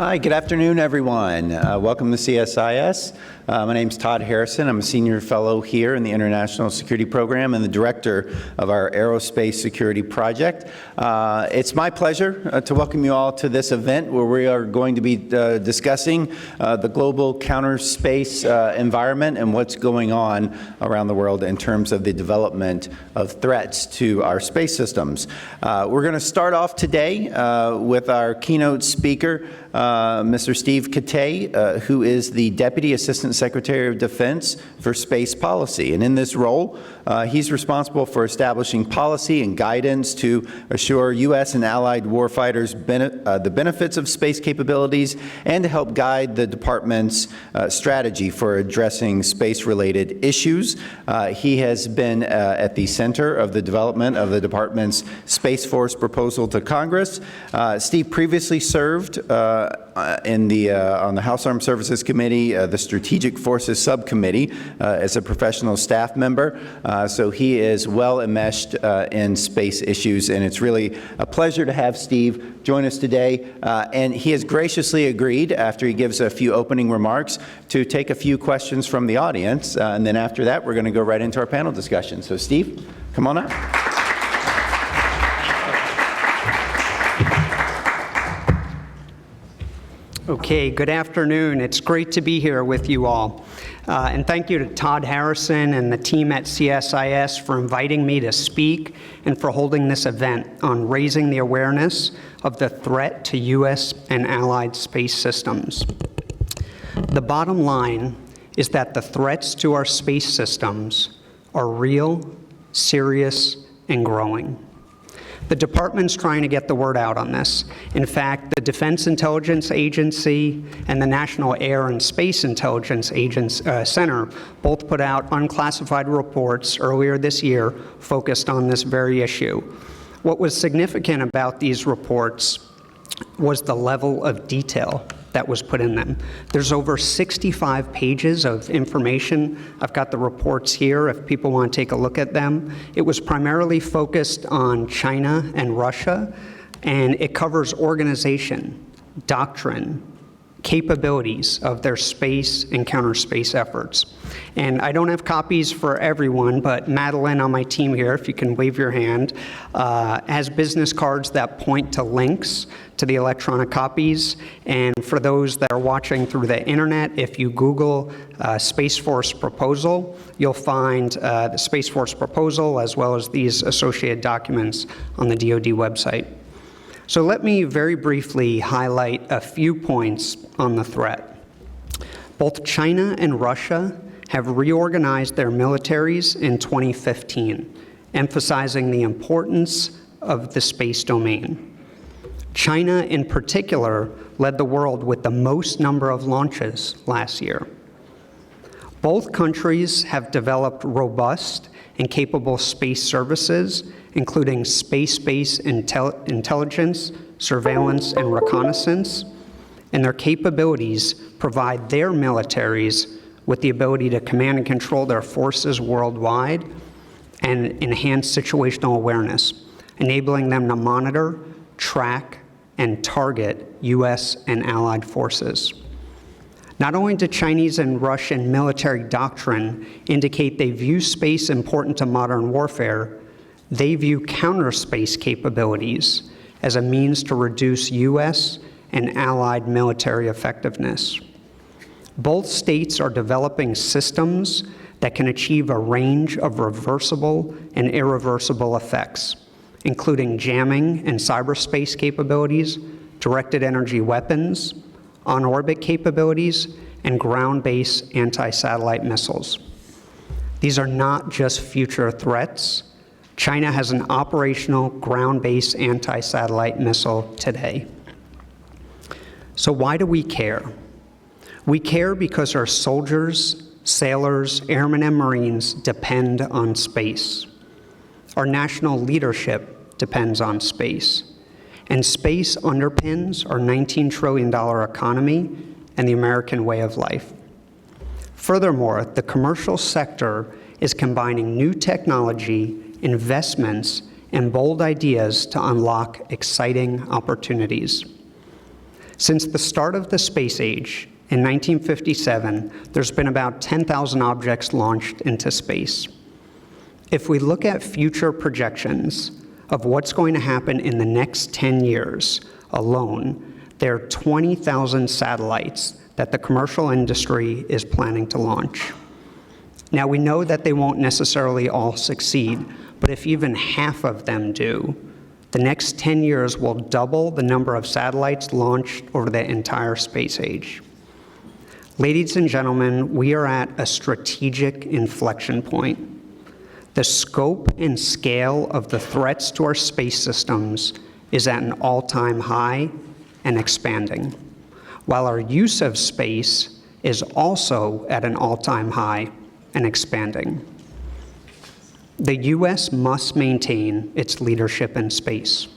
Hi, good afternoon, everyone. Welcome to CSIS. My name's Todd Harrison. I'm a senior fellow here in the International Security Program and the director of our Aerospace Security Project. It's my pleasure to welcome you all to this event where we are going to be discussing the global counterspace environment and what's going on around the world in terms of the development of threats to our space systems. We're going to start off today with our keynote speaker, Mr. Steve Kitay, who is the Deputy Assistant Secretary of Defense for Space Policy. And in this role, he's responsible for establishing policy and guidance to assure U.S. and allied warfighters the benefits of space capabilities and to help guide the department's strategy for addressing space-related issues. He has been at the center of the development of the department's Space Force proposal to Congress. Steve previously served on the House Armed Services Committee, the Strategic Forces Subcommittee, as a professional staff member. So he is well enmeshed in space issues, and it's really a pleasure to have Steve join us today. And he has graciously agreed, after he gives a few opening remarks, to take a few questions from the audience. And then after that, we're going to go right into our panel discussion. So Steve, come on up. Okay, good afternoon. It's great to be here with you all. And thank you to Todd Harrison and the team at CSIS for inviting me to speak and for holding this event on raising the awareness of the threat to U.S. and allied space systems. The bottom line is that the threats to our space systems are real, serious, and growing. The department's trying to get the word out on this. In fact, the Defense Intelligence Agency and the National Air and Space Intelligence Center both put out unclassified reports earlier this year focused on this very issue. What was significant about these reports was the level of detail that was put in them. There's over 65 pages of information. I've got the reports here if people want to take a look at them. It was primarily focused on China and Russia, and it covers organization, doctrine, capabilities of their space and counterspace efforts. And I don't have copies for everyone, but Madeline on my team here, if you can wave your hand, has business cards that point to links to the electronic copies. And for those that are watching through the internet, if you Google Space Force proposal, you'll find the Space Force proposal as well as these associated documents on the DoD website. So let me very briefly highlight a few points on the threat. Both China and Russia have reorganized their militaries in 2015, emphasizing the importance of the space domain. China, in particular, led the world with the most number of launches last year. Both countries have developed robust and capable space services, including space-based intelligence, surveillance, and reconnaissance, and their capabilities provide their militaries with the ability to command and control their forces worldwide and enhance situational awareness, enabling them to monitor, track, and target U.S. and allied forces. Not only do Chinese and Russian military doctrine indicate they view space important to modern warfare, they view counterspace capabilities as a means to reduce U.S. and allied military effectiveness. Both states are developing systems that can achieve a range of reversible and irreversible effects, including jamming and cyberspace capabilities, directed energy weapons, on-orbit capabilities, and ground-based anti-satellite missiles. These are not just future threats. China has an operational ground-based anti-satellite missile today. So why do we care? We care because our soldiers, sailors, airmen, and Marines depend on space. Our national leadership depends on space. And space underpins our $19 trillion economy and the American way of life. Furthermore, the commercial sector is combining new technology, investments, and bold ideas to unlock exciting opportunities. Since the start of the space age in 1957, there's been about 10,000 objects launched into space. If we look at future projections of what's going to happen in the next 10 years alone, there are 20,000 satellites that the commercial industry is planning to launch. Now, we know that they won't necessarily all succeed, but if even half of them do, the next 10 years will double the number of satellites launched over the entire space age. Ladies and gentlemen, we are at a strategic inflection point. The scope and scale of the threats to our space systems is at an all-time high and expanding, while our use of space is also at an all-time high and expanding. The U.S. must maintain its leadership in space.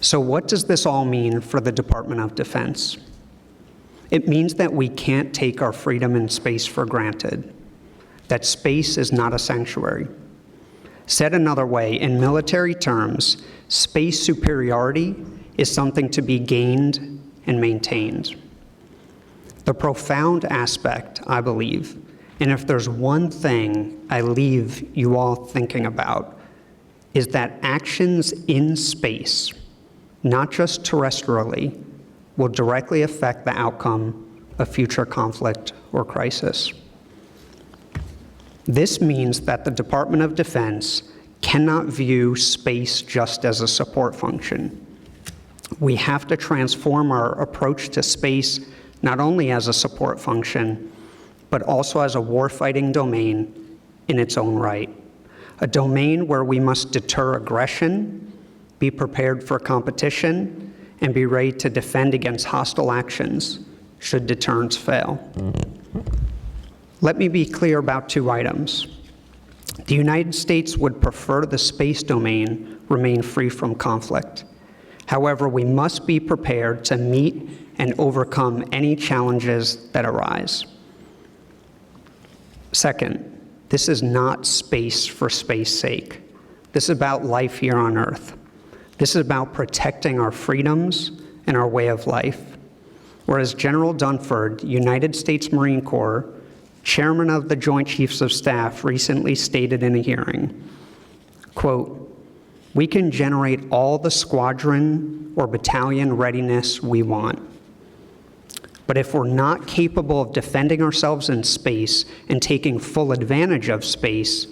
So what does this all mean for the Department of Defense? It means that we can't take our freedom in space for granted, that space is not a sanctuary. Said another way, in military terms, space superiority is something to be gained and maintained. The profound aspect, I believe, and if there's one thing I leave you all thinking about, is that actions in space, not just terrestrially, will directly affect the outcome of future conflict or crisis. This means that the Department of Defense cannot view space just as a support function. We have to transform our approach to space not only as a support function, but also as a warfighting domain in its own right. A domain where we must deter aggression, be prepared for competition, and be ready to defend against hostile actions should deterrence fail. Let me be clear about two items. The United States would prefer the space domain remain free from conflict. However, we must be prepared to meet and overcome any challenges that arise. Second, this is not space for space's sake. This is about life here on Earth. This is about protecting our freedoms and our way of life. Whereas General Dunford, United States Marine Corps, Chairman of the Joint Chiefs of Staff, recently stated in a hearing, quote, "We can generate all the squadron or battalion readiness we want. But if we're not capable of defending ourselves in space and taking full advantage of space,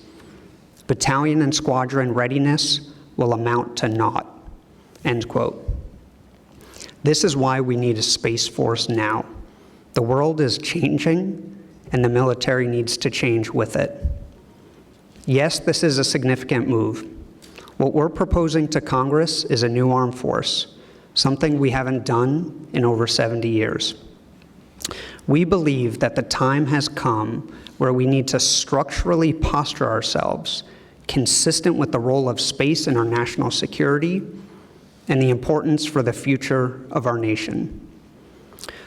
battalion and squadron readiness will amount to naught," end quote. This is why we need a space force now. The world is changing, and the military needs to change with it. Yes, this is a significant move. What we're proposing to Congress is a new armed force, something we haven't done in over 70 years. We believe that the time has come where we need to structurally posture ourselves consistent with the role of space in our national security and the importance for the future of our nation.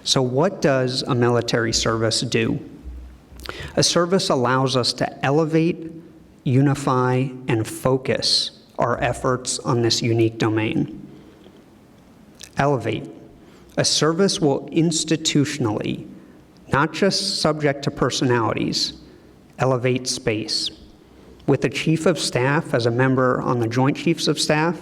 So what does a military service do? A service allows us to elevate, unify, and focus our efforts on this unique domain. Elevate. A service will institutionally, not just subject to personalities, elevate space, with a Chief of Staff as a member on the Joint Chiefs of Staff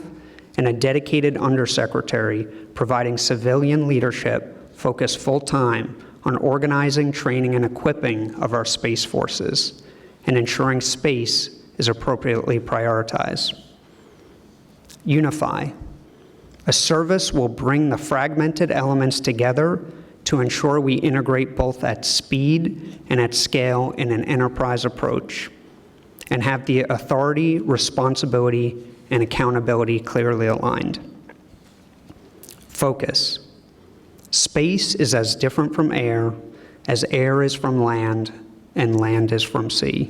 and a dedicated undersecretary providing civilian leadership focused full-time on organizing, training, and equipping of our space forces and ensuring space is appropriately prioritized. Unify. A service will bring the fragmented elements together to ensure we integrate both at speed and at scale in an enterprise approach and have the authority, responsibility, and accountability clearly aligned. Focus. Space is as different from air as air is from land and land is from sea.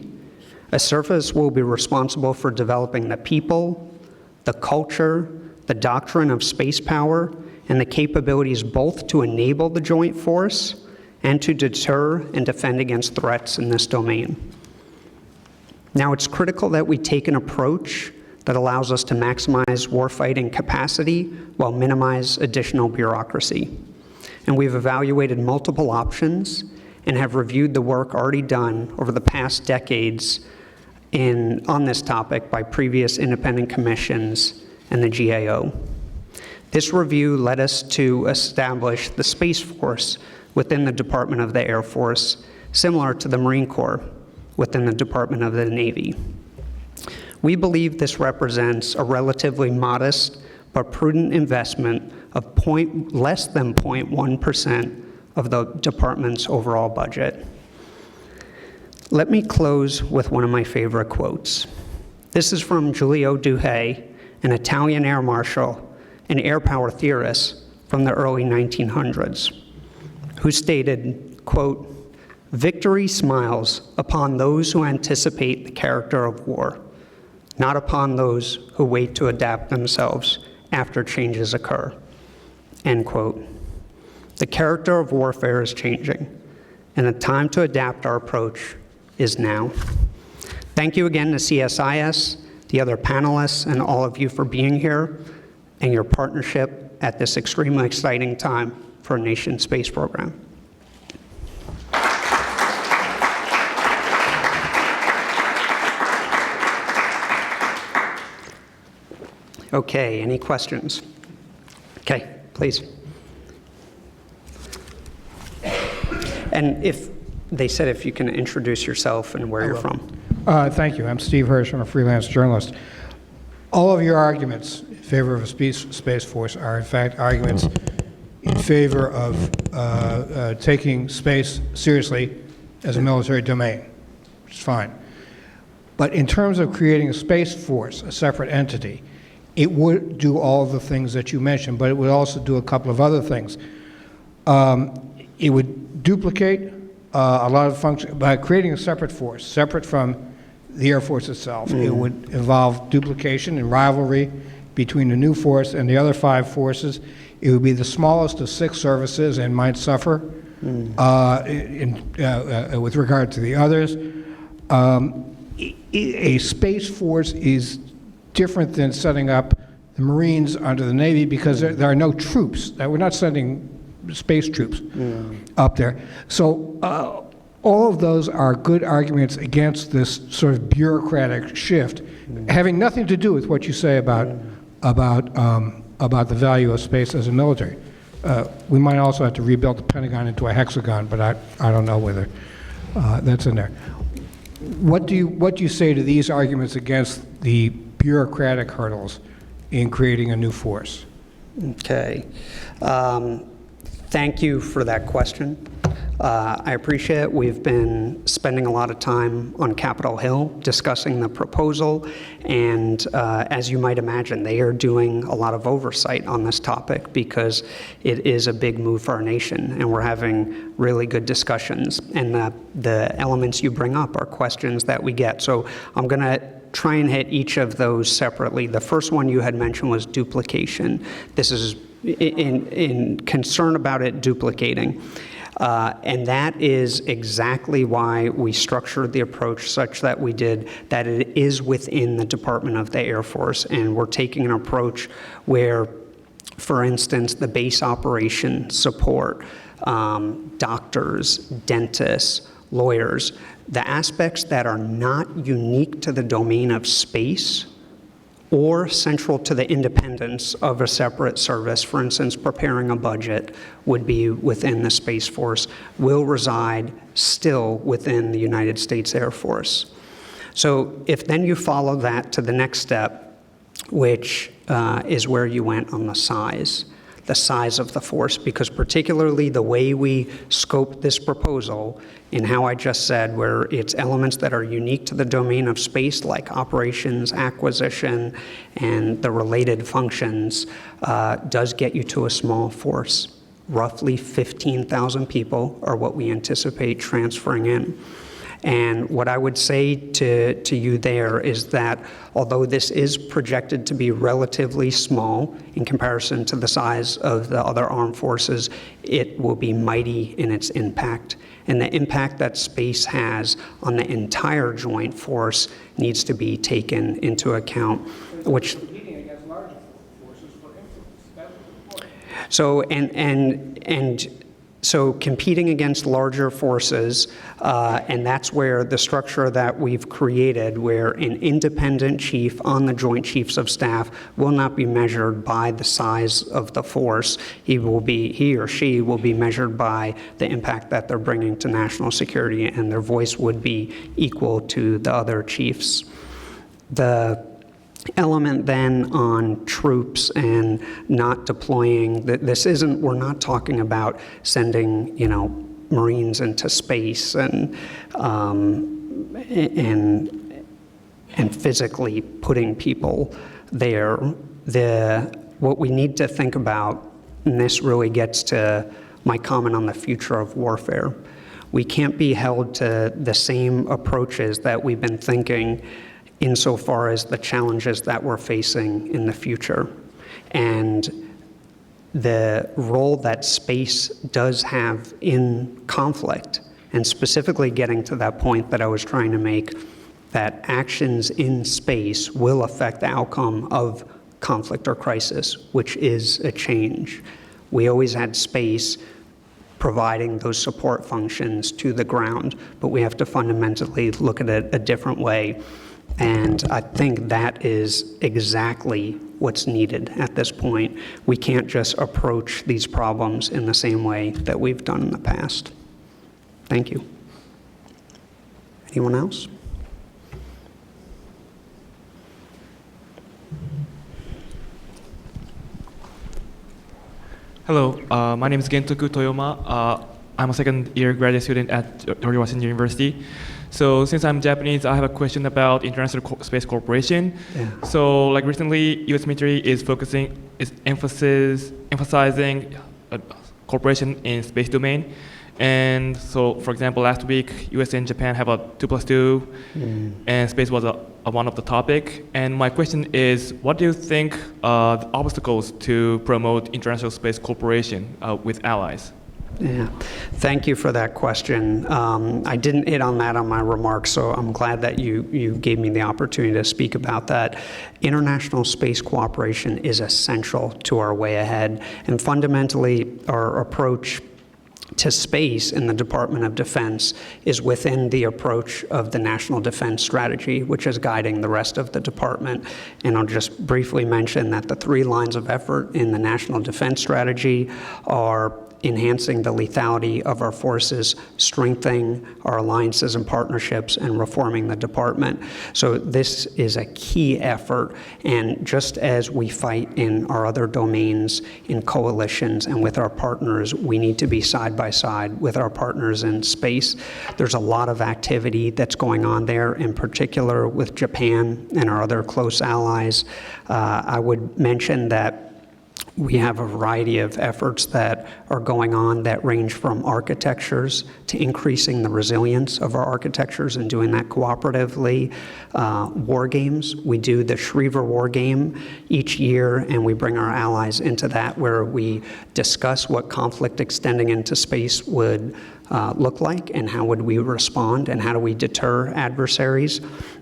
A service will be responsible for developing the people, the culture, the doctrine of space power, and the capabilities both to enable the joint force and to deter and defend against threats in this domain. Now, it's critical that we take an approach that allows us to maximize warfighting capacity while minimize additional bureaucracy. And we've evaluated multiple options and have reviewed the work already done over the past decades on this topic by previous independent commissions and the GAO. This review led us to establish the Space Force within the Department of the Air Force, similar to the Marine Corps within the Department of the Navy. We believe this represents a relatively modest but prudent investment of less than 0.1% of the department's overall budget. Let me close with one of my favorite quotes. This is from Giulio Douhet, an Italian air marshal and air power theorist from the early 1900s, who stated, quote, "Victory smiles upon those who anticipate the character of war, not upon those who wait to adapt themselves after changes occur," end quote. The character of warfare is changing, and the time to adapt our approach is now. Thank you again to CSIS, the other panelists, and all of you for being here and your partnership at this extremely exciting time for our nation's space program. Okay, any questions? Okay, please. And if you can introduce yourself and where you're from. Thank you. I'm Steve Hirsch. I'm a freelance journalist. All of your arguments in favor of a space force are, in fact, arguments in favor of taking space seriously as a military domain, which is fine. But in terms of creating a space force, a separate entity, it would do all of the things that you mentioned, but it would also do a couple of other things. It would duplicate a lot of functions by creating a separate force, separate from the Air Force itself. It would involve duplication and rivalry between the new force and the other 5 forces. It would be the smallest of 6 services and might suffer with regard to the others. A space force is different than setting up the Marines under the Navy because there are no troops. We're not sending space troops up there. So all of those are good arguments against this sort of bureaucratic shift, having nothing to do with what you say about the value of space as a military. We might also have to rebuild the Pentagon into a hexagon, but I don't know whether that's in there. What do you say to these arguments against the bureaucratic hurdles in creating a new force? Okay. Thank you for that question. I appreciate it. We've been spending a lot of time on Capitol Hill discussing the proposal, and as you might imagine, they are doing a lot of oversight on this topic because it is a big move for our nation, and we're having really good discussions. And the elements you bring up are questions that we get. So I'm going to try and hit each of those separately. The first one you had mentioned was duplication. This is in concern about it duplicating. And that is exactly why we structured the approach such that we did, that it is within the Department of the Air Force. And we're taking an approach where, for instance, the base operation support, doctors, dentists, lawyers, the aspects that are not unique to the domain of space or central to the independence of a separate service, for instance, preparing a budget would be within the Space Force, will reside still within the United States Air Force. So if then you follow that to the next step, which is where you went on the size of the force, because particularly the way we scoped this proposal in how I just said, where it's elements that are unique to the domain of space, like operations, acquisition, and the related functions, does get you to a small force. Roughly 15,000 people are what we anticipate transferring in. And what I would say to you there is that although this is projected to be relatively small in comparison to the size of the other armed forces, it will be mighty in its impact. And the impact that space has on the entire joint force needs to be taken into account. which Competing against larger forces for influence. That's the point. So competing against larger forces, and that's where the structure that we've created, where an independent chief on the Joint Chiefs of Staff will not be measured by the size of the force. He or she will be measured by the impact that they're bringing to national security, and their voice would be equal to the other chiefs. The element then on troops and not deploying, we're not talking about sending, Marines into space and physically putting people there. What we need to think about, and this really gets to my comment on the future of warfare, we can't be held to the same approaches that we've been thinking insofar as the challenges that we're facing in the future. And the role that space does have in conflict, and specifically getting to that point that I was trying to make, that actions in space will affect the outcome of conflict or crisis, which is a change. We always had space providing those support functions to the ground, but we have to fundamentally look at it a different way. And I think that is exactly what's needed at this point. We can't just approach these problems in the same way that we've done in the past. Thank you. Anyone else? Hello, my name is Gentoku Toyoma. I'm a second-year graduate student at George Washington University. So since I'm Japanese, I have a question about International Space Corporation. Yeah. So like recently, U.S. military is emphasizing cooperation in space domain. And so, for example, last week, U.S. and Japan have a 2+2, and space was one of the topic. And my question is, what do you think the obstacles to promote international space cooperation with allies? Yeah, thank you for that question. I didn't hit on that on my remarks, so I'm glad that you gave me the opportunity to speak about that. International space cooperation is essential to our way ahead, and fundamentally our approach to space in the Department of Defense is within the approach of the National Defense Strategy, which is guiding the rest of the department. And I'll just briefly mention that the 3 lines of effort in the National Defense Strategy are enhancing the lethality of our forces, strengthening our alliances and partnerships, and reforming the department. So this is a key effort, and just as we fight in our other domains, in coalitions and with our partners, we need to be side by side with our partners in space. There's a lot of activity that's going on there, in particular with Japan and our other close allies. I would mention that we have a variety of efforts that are going on that range from architectures to increasing the resilience of our architectures and doing that cooperatively. War games, we do the Schriever War Game each year, and we bring our allies into that, where we discuss what conflict extending into space would look like, and how would we respond, and how do we deter adversaries.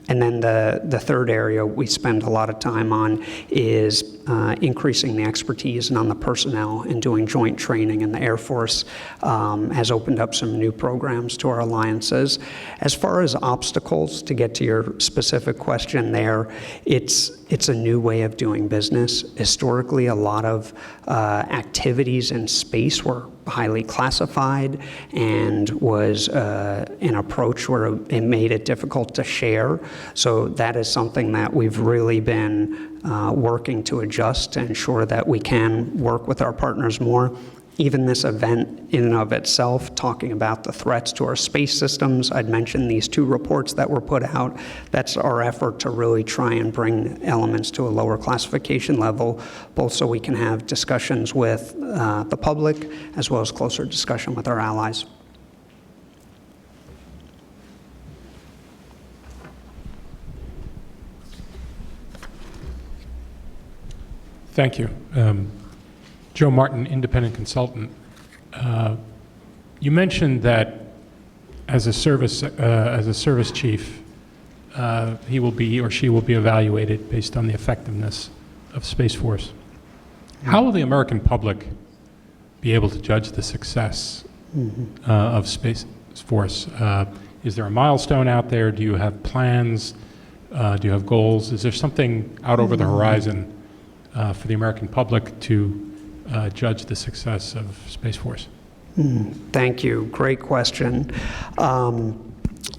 And then the third area we spend a lot of time on is increasing the expertise and on the personnel and doing joint training. And the Air Force has opened up some new programs to our alliances. As far as obstacles, to get to your specific question there, it's a new way of doing business. Historically, a lot of activities in space were highly classified and was an approach where it made it difficult to share. So that is something that we've really been working to adjust to ensure that we can work with our partners more. Even this event in and of itself, talking about the threats to our space systems, I'd mentioned these 2 reports that were put out. That's our effort to really try and bring elements to a lower classification level, both so we can have discussions with the public as well as closer discussion with our allies. Thank you. Joe Martin, independent consultant. You mentioned that as a service chief, he will be or she will be evaluated based on the effectiveness of Space Force. How will the American public be able to judge the success of Space Force? Is there a milestone out there? Do you have plans? Do you have goals? Is there something out over the horizon for the American public to judge the success of Space Force? Thank you. Great question.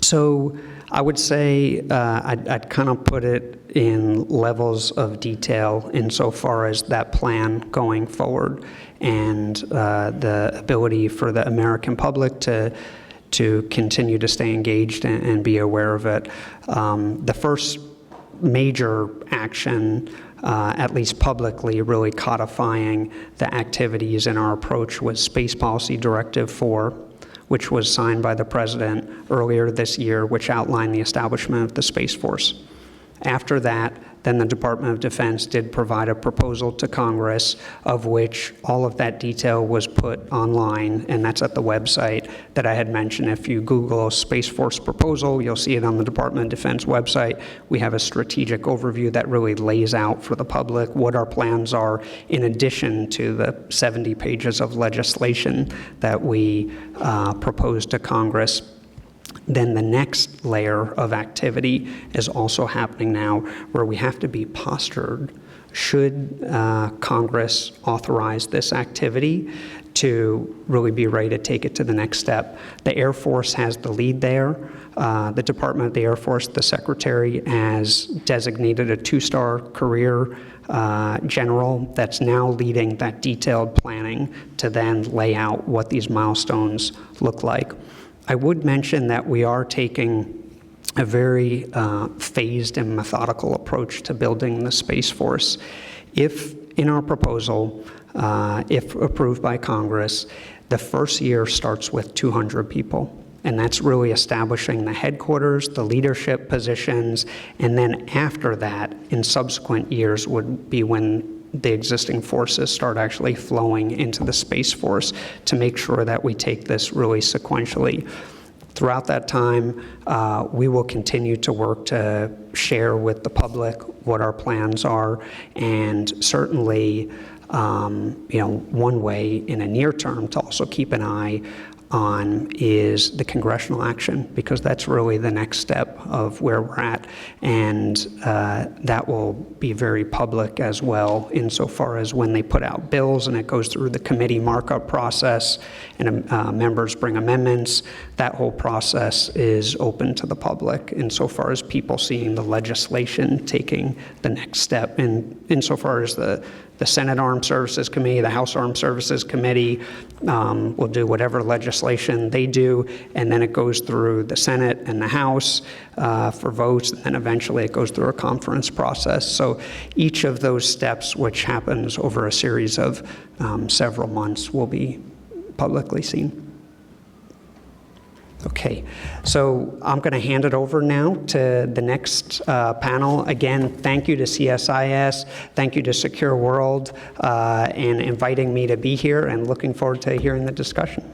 So I would say I'd kind of put it in levels of detail insofar as that plan going forward and the ability for the American public to continue to stay engaged and be aware of it. The first major action, at least publicly, really codifying the activities in our approach was Space Policy Directive 4, which was signed by the President earlier this year, which outlined the establishment of the Space Force. After that, then the Department of Defense did provide a proposal to Congress, of which all of that detail was put online, and that's at the website that I had mentioned. If you Google Space Force proposal, you'll see it on the Department of Defense website. We have a strategic overview that really lays out for the public what our plans are, in addition to the 70 pages of legislation that we proposed to Congress. Then the next layer of activity is also happening now, where we have to be postured should Congress authorize this activity to really be ready to take it to the next step. The Air Force has the lead there. The Department of the Air Force, the Secretary, has designated a 2-star career general that's now leading that detailed planning to then lay out what these milestones look like. I would mention that we are taking a very phased and methodical approach to building the Space Force. If in our proposal, if approved by Congress, the first year starts with 200 people. And that's really establishing the headquarters, the leadership positions, and then after that, in subsequent years, would be when the existing forces start actually flowing into the Space Force to make sure that we take this really sequentially. Throughout that time, we will continue to work to share with the public what our plans are, and certainly, one way in a near term to also keep an eye on is the congressional action, because that's really the next step of where we're at, and that will be very public as well insofar as when they put out bills and it goes through the committee markup process and members bring amendments. That whole process is open to the public insofar as people seeing the legislation taking the next step, and insofar as the Senate Armed Services Committee, the House Armed Services Committee will do whatever legislation they do, and then it goes through the Senate and the House for votes, and then eventually it goes through a conference process. So each of those steps, which happens over a series of several months, will be publicly seen. Okay, so I'm going to hand it over now to the next panel. Again, thank you to CSIS, thank you to Secure World, and inviting me to be here, and looking forward to hearing the discussion.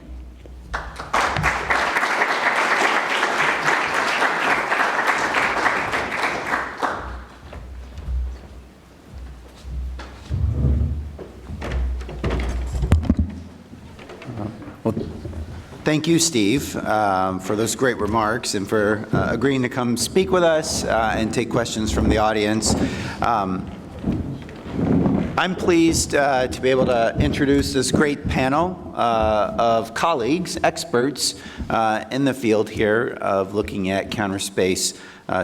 Thank you, Steve, for those great remarks and for agreeing to come speak with us and take questions from the audience. I'm pleased to be able to introduce this great panel of colleagues, experts in the field here of looking at counterspace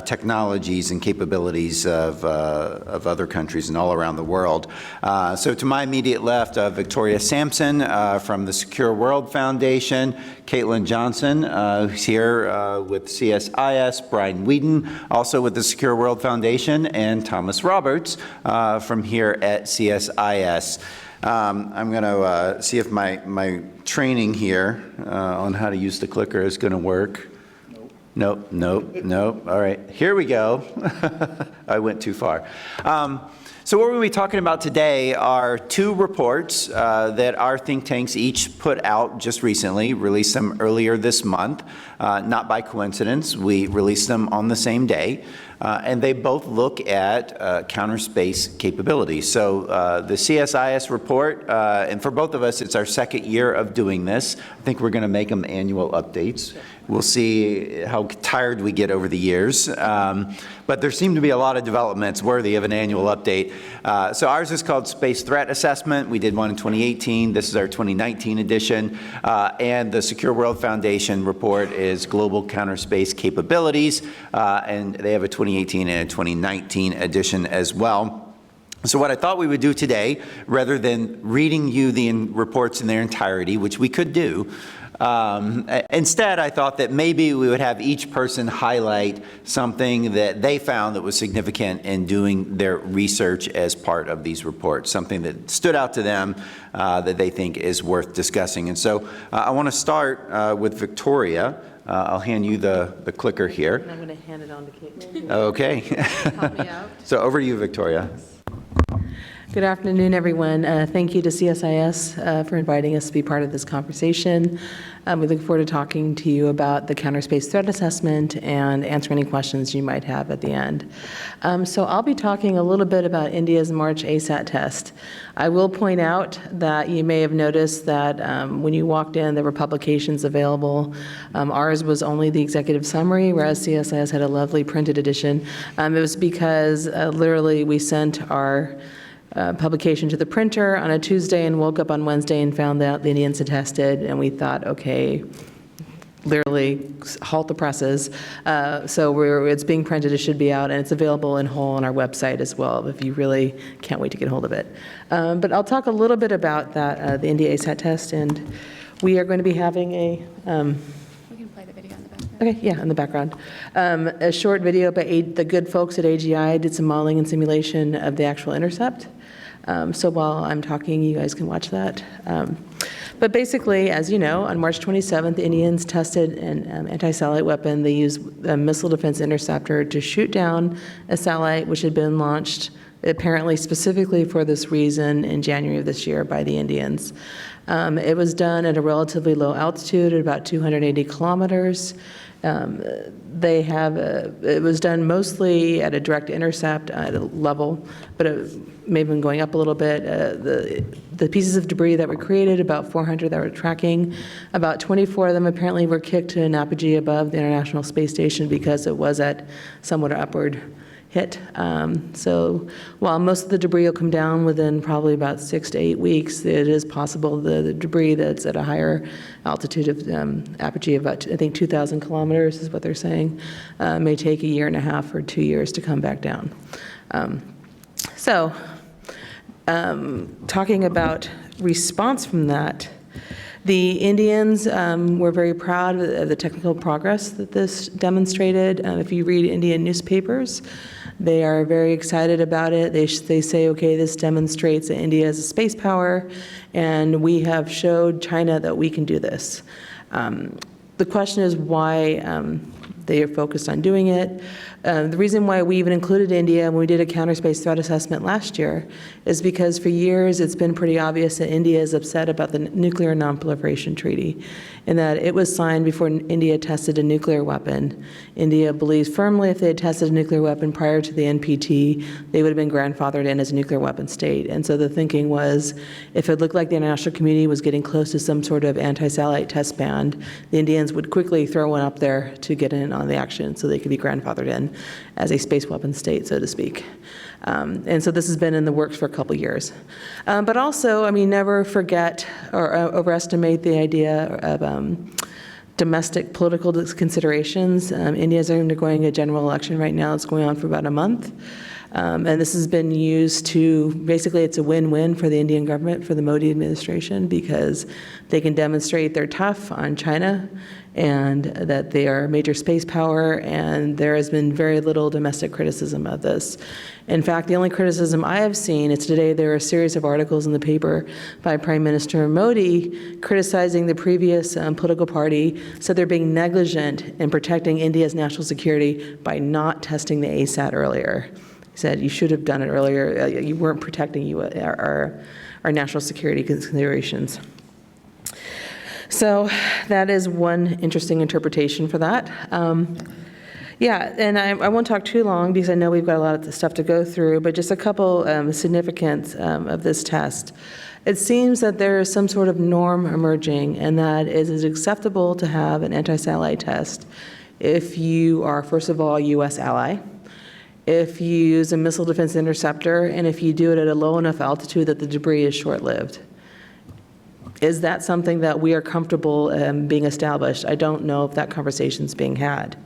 technologies and capabilities of other countries and all around the world. So to my immediate left, Victoria Sampson from the Secure World Foundation, Caitlin Johnson, who's here with CSIS, Brian Whedon, also with the Secure World Foundation, and Thomas Roberts from here at CSIS. I'm going to see if my training here on how to use the clicker is going to work. Nope. All right, here we go. I went too far. So what we'll be talking about today are two reports that our think tanks each put out just recently, released them earlier this month. Not by coincidence, we released them on the same day. And they both look at counterspace capabilities. So the CSIS report, and for both of us, it's our second year of doing this. I think we're going to make them annual updates. We'll see how tired we get over the years. But there seem to be a lot of developments worthy of an annual update. So ours is called Space Threat Assessment. We did one in 2018. This is our 2019 edition. And the Secure World Foundation report is Global Counterspace Capabilities. And they have a 2018 and a 2019 edition as well. So what I thought we would do today, rather than reading you the reports in their entirety, which we could do, instead, I thought that maybe we would have each person highlight something that they found that was significant in doing their research as part of these reports, something that stood out to them that they think is worth discussing. And so I want to start with Victoria. I'll hand you the clicker here. And I'm going to hand it on to Caitlin. Okay. Help me out. So over to you, Victoria. Good afternoon, everyone. Thank you to CSIS for inviting us to be part of this conversation. We look forward to talking to you about the Counterspace Threat Assessment and answer any questions you might have at the end. So I'll be talking a little bit about India's March ASAT test. I will point out that you may have noticed that when you walked in, there were publications available. Ours was only the executive summary, whereas CSIS had a lovely printed edition. It was because literally we sent our publication to the printer on a Tuesday and woke up on Wednesday and found out the Indians had tested, and we thought, okay, literally halt the presses. So it's being printed, it should be out, and it's available in whole on our website as well if you really can't wait to get hold of it. But I'll talk a little bit about that, the India ASAT test, and we are going to be having a We can play the video in the background. okay, yeah, in the background. A short video by the good folks at AGI did some modeling and simulation of the actual intercept. So while I'm talking, you guys can watch that. But basically, as you know, on March 27th, the Indians tested an anti-satellite weapon. They used a missile defense interceptor to shoot down a satellite which had been launched apparently specifically for this reason in January of this year by the Indians. It was done at a relatively low altitude at about 280 kilometers. It was done mostly at a direct intercept at a level, but it may have been going up a little bit. The pieces of debris that were created, about 400 that were tracking, about 24 of them apparently were kicked to an apogee above the International Space Station because it was at somewhat upward hit. So while most of the debris will come down within probably about 6 to 8 weeks, it is possible the debris that's at a higher altitude of apogee, about I think 2,000 kilometers is what they're saying, may take a year and a half or 2 years to come back down. Talking about response from that, the Indians were very proud of the technical progress that this demonstrated. If you read Indian newspapers, they are very excited about it. They say, okay, this demonstrates that India is a space power, and we have showed China that we can do this. The question is why they are focused on doing it. The reason why we even included India when we did a counterspace threat assessment last year is because for years it's been pretty obvious that India is upset about the Nuclear Non-Proliferation Treaty and that it was signed before India tested a nuclear weapon. India believes firmly if they had tested a nuclear weapon prior to the NPT, they would have been grandfathered in as a nuclear weapon state. And so the thinking was if it looked like the international community was getting close to some sort of anti-satellite test ban, the Indians would quickly throw one up there to get in on the action so they could be grandfathered in as a space weapon state, so to speak. And so this has been in the works for a couple years. But also, I mean, never forget or overestimate the idea of domestic political considerations. India is undergoing a general election right now. It's going on for about a month. And this has been used to, basically it's a win-win for the Indian government, for the Modi administration, because they can demonstrate they're tough on China and that they are a major space power, and there has been very little domestic criticism of this. In fact, the only criticism I have seen is today there are a series of articles in the paper by Prime Minister Modi criticizing the previous political party, so they're being negligent in protecting India's national security by not testing the ASAT earlier. He said, you should have done it earlier. You weren't protecting our national security considerations. So that is one interesting interpretation for that. Yeah, and I won't talk too long because I know we've got a lot of stuff to go through, but just a couple significance of this test. It seems that there is some sort of norm emerging, and that is it's acceptable to have an anti-satellite test if you are, first of all, a U.S. ally, if you use a missile defense interceptor, and if you do it at a low enough altitude that the debris is short-lived. Is that something that we are comfortable being established? I don't know if that conversation is being had.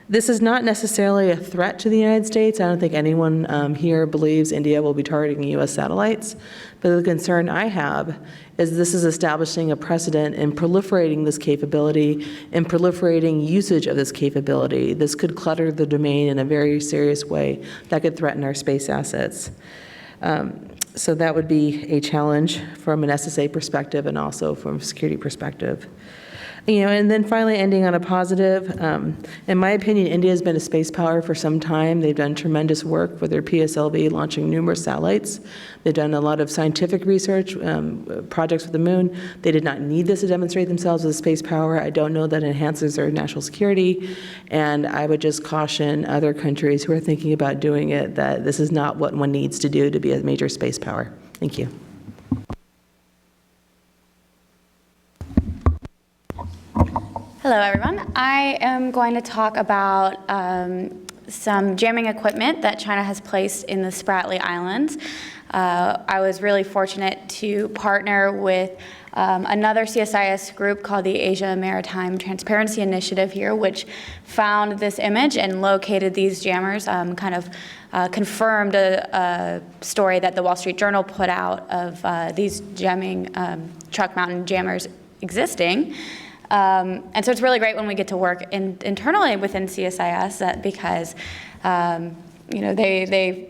This is not necessarily a threat to the United States. I don't think anyone here believes India will be targeting U.S. satellites. But the concern I have is this is establishing a precedent in proliferating this capability and proliferating usage of this capability. This could clutter the domain in a very serious way that could threaten our space assets. So that would be a challenge from an SSA perspective and also from a security perspective. And then finally ending on a positive, in my opinion, India has been a space power for some time. They've done tremendous work with their PSLV, launching numerous satellites. They've done a lot of scientific research, projects with the moon. They did not need this to demonstrate themselves as a space power. I don't know that enhances their national security. And I would just caution other countries who are thinking about doing it that this is not what one needs to do to be a major space power. Thank you. Hello, everyone. I am going to talk about some jamming equipment that China has placed in the Spratly Islands. I was really fortunate to partner with another CSIS group called the Asia Maritime Transparency Initiative here, which found this image and located these jammers, confirmed a story that the Wall Street Journal put out of these jamming truck mounted jammers existing. And so it's really great when we get to work internally within CSIS because, they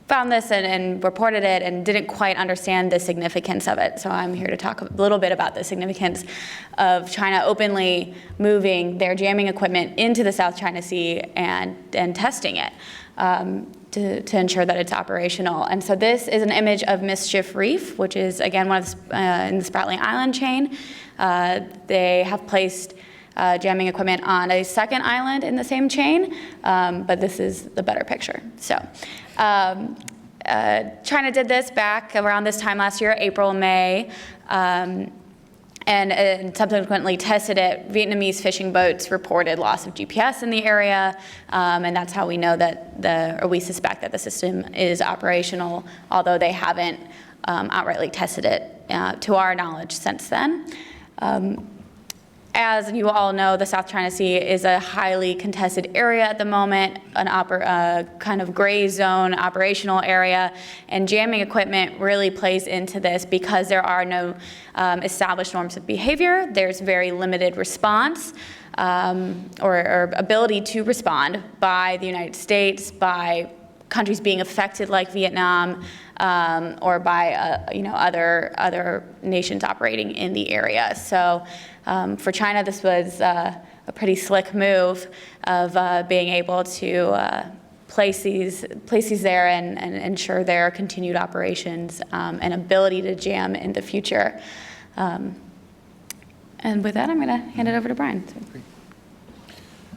found this and reported it and didn't quite understand the significance of it. So I'm here to talk a little bit about the significance of China openly moving their jamming equipment into the South China Sea and testing it to ensure that it's operational. And so this is an image of Mischief Reef, which is, again, one of the, in the Spratly Island chain. They have placed jamming equipment on a second island in the same chain, but this is the better picture. So China did this back around this time last year, April, May, and subsequently tested it. Vietnamese fishing boats reported loss of GPS in the area, and that's how we know that or we suspect that the system is operational, although they haven't outrightly tested it to our knowledge since then. As you all know, the South China Sea is a highly contested area at the moment, an kind of gray zone operational area, and jamming equipment really plays into this because there are no established norms of behavior. There's very limited response or ability to respond by the United States, by countries being affected like Vietnam, or by other nations operating in the area. So for China, this was a pretty slick move of being able to place these there and ensure their continued operations and ability to jam in the future. And with that, I'm going to hand it over to Brian.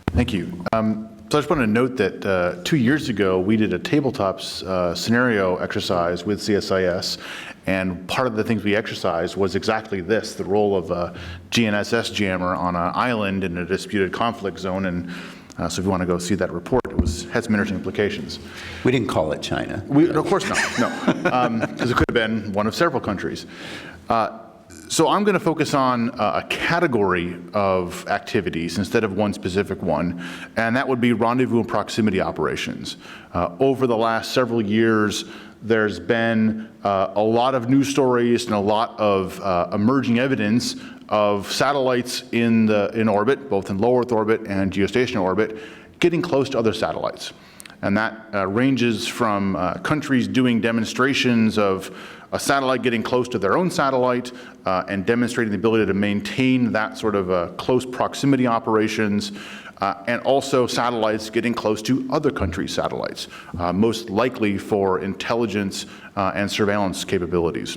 Thank you. So I just want to note that 2 years ago, we did a tabletops scenario exercise with CSIS, and part of the things we exercised was exactly this, the role of a GNSS jammer on an island in a disputed conflict zone. And so if you want to go see that report, had some interesting implications. We didn't call it China. Of course not, no, because it could have been one of several countries. So I'm going to focus on a category of activities instead of one specific one, and that would be rendezvous and proximity operations. Over the last several years, there's been a lot of news stories and a lot of emerging evidence of satellites in orbit, both in low Earth orbit and geostationary orbit, getting close to other satellites. And that ranges from countries doing demonstrations of a satellite getting close to their own satellite and demonstrating the ability to maintain that sort of close proximity operations, and also satellites getting close to other countries' satellites, most likely for intelligence and surveillance capabilities.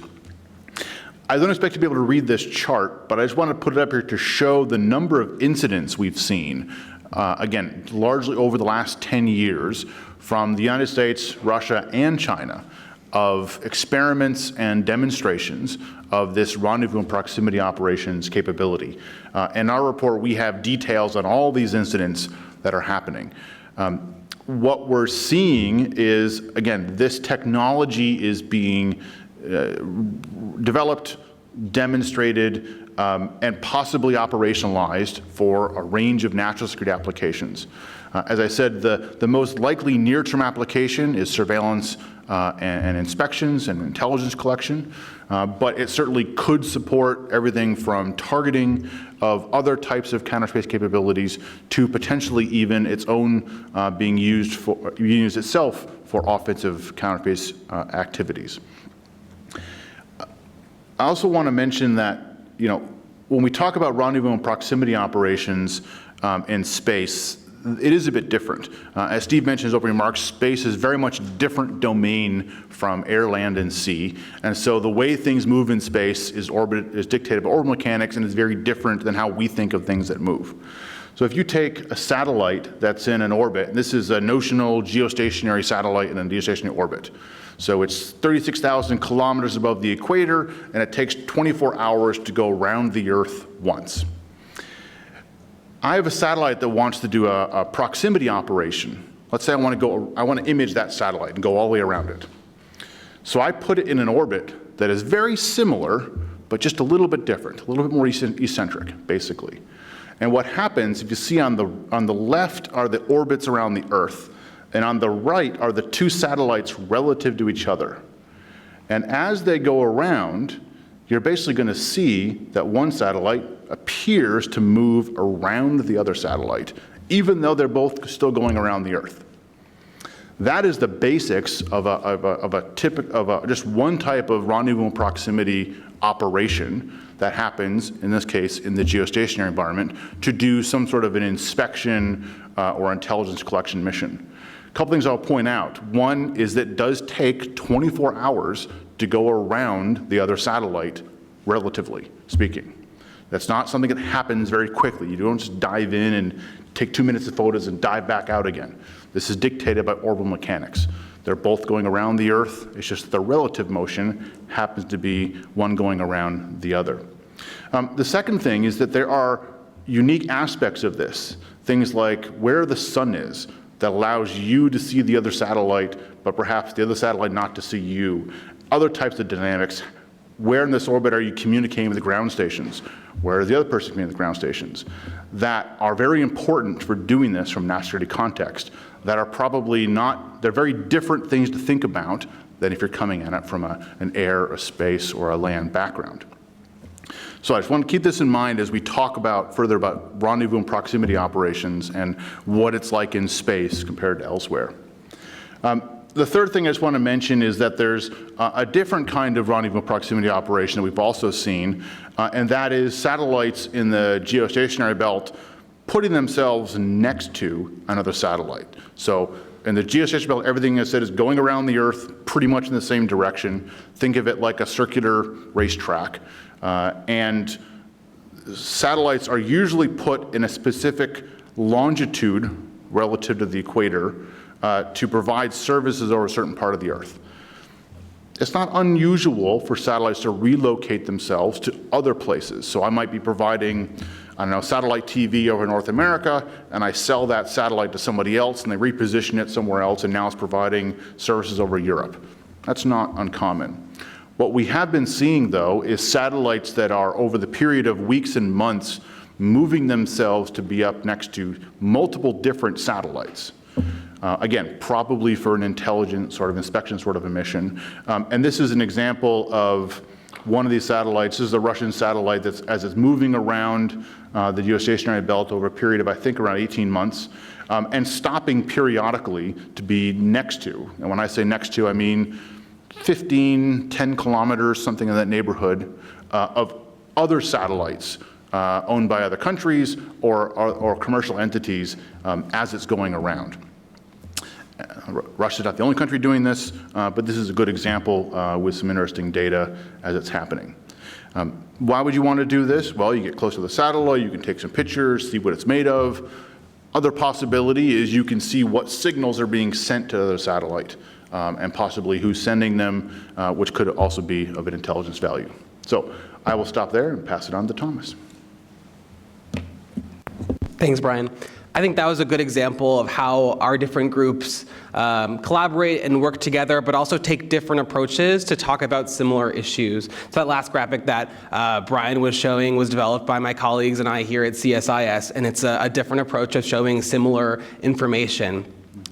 I don't expect to be able to read this chart, but I just want to put it up here to show the number of incidents we've seen, again, largely over the last 10 years from the United States, Russia, and China, of experiments and demonstrations of this rendezvous and proximity operations capability. In our report, we have details on all these incidents that are happening. What we're seeing is, again, this technology is being developed, demonstrated, and possibly operationalized for a range of national security applications. As I said, the most likely near-term application is surveillance and inspections and intelligence collection, but it certainly could support everything from targeting of other types of counterspace capabilities to potentially even its own being used itself for offensive counterspace activities. I also want to mention that, when we talk about rendezvous and proximity operations in space, it is a bit different. As Steve mentioned in his opening remarks, space is very much a different domain from air, land, and sea. And so the way things move in space is dictated by orbital mechanics and is very different than how we think of things that move. So if you take a satellite that's in an orbit, and this is a notional geostationary satellite in a geostationary orbit. So it's 36,000 kilometers above the equator, and it takes 24 hours to go around the Earth once. I have a satellite that wants to do a proximity operation. Let's say I want to image that satellite and go all the way around it. So I put it in an orbit that is very similar, but just a little bit different, a little bit more eccentric, basically. And what happens, if you see on the left are the orbits around the Earth, and on the right are the two satellites relative to each other. And as they go around, you're basically going to see that one satellite appears to move around the other satellite, even though they're both still going around the Earth. That is the basics of just one type of rendezvous and proximity operation that happens, in this case, in the geostationary environment, to do some sort of an inspection or intelligence collection mission. A couple things I'll point out. One is that it does take 24 hours to go around the other satellite, relatively speaking. That's not something that happens very quickly. You don't just dive in and take 2 minutes of photos and dive back out again. This is dictated by orbital mechanics. They're both going around the Earth. It's just the relative motion happens to be one going around the other. The second thing is that there are unique aspects of this. Things like where the sun is that allows you to see the other satellite, but perhaps the other satellite not to see you. Other types of dynamics. Where in this orbit are you communicating with the ground stations? Where is the other person communicating with the ground stations? That are very important for doing this from national security context. That are probably not, they're very different things to think about than if you're coming at it from an air, a space, or a land background. So I just want to keep this in mind as we talk further about rendezvous and proximity operations and what it's like in space compared to elsewhere. The third thing I just want to mention is that there's a different kind of rendezvous and proximity operation that we've also seen, and that is satellites in the geostationary belt putting themselves next to another satellite. So in the geostationary belt, everything I said is going around the Earth pretty much in the same direction. Think of it like a circular racetrack. And satellites are usually put in a specific longitude relative to the equator to provide services over a certain part of the Earth. It's not unusual for satellites to relocate themselves to other places. So I might be providing, satellite TV over North America, and I sell that satellite to somebody else, and they reposition it somewhere else, and now it's providing services over Europe. That's not uncommon. What we have been seeing, though, is satellites that are, over the period of weeks and months, moving themselves to be up next to multiple different satellites. Again, probably for an intelligence sort of inspection sort of a mission. And this is an example of one of these satellites. This is a Russian satellite that's, as it's moving around the geostationary belt over a period of, I think, around 18 months, and stopping periodically to be next to. And when I say next to, I mean 15, 10 kilometers, something in that neighborhood, of other satellites owned by other countries or commercial entities as it's going around. Russia's not the only country doing this, but this is a good example with some interesting data as it's happening. Why would you want to do this? Well, you get close to the satellite, you can take some pictures, see what it's made of. Other possibility is you can see what signals are being sent to the other satellite, and possibly who's sending them, which could also be of an intelligence value. So I will stop there and pass it on to Thomas. Thanks, Brian. I think that was a good example of how our different groups collaborate and work together, but also take different approaches to talk about similar issues. So that last graphic that Brian was showing was developed by my colleagues and I here at CSIS, and it's a different approach of showing similar information.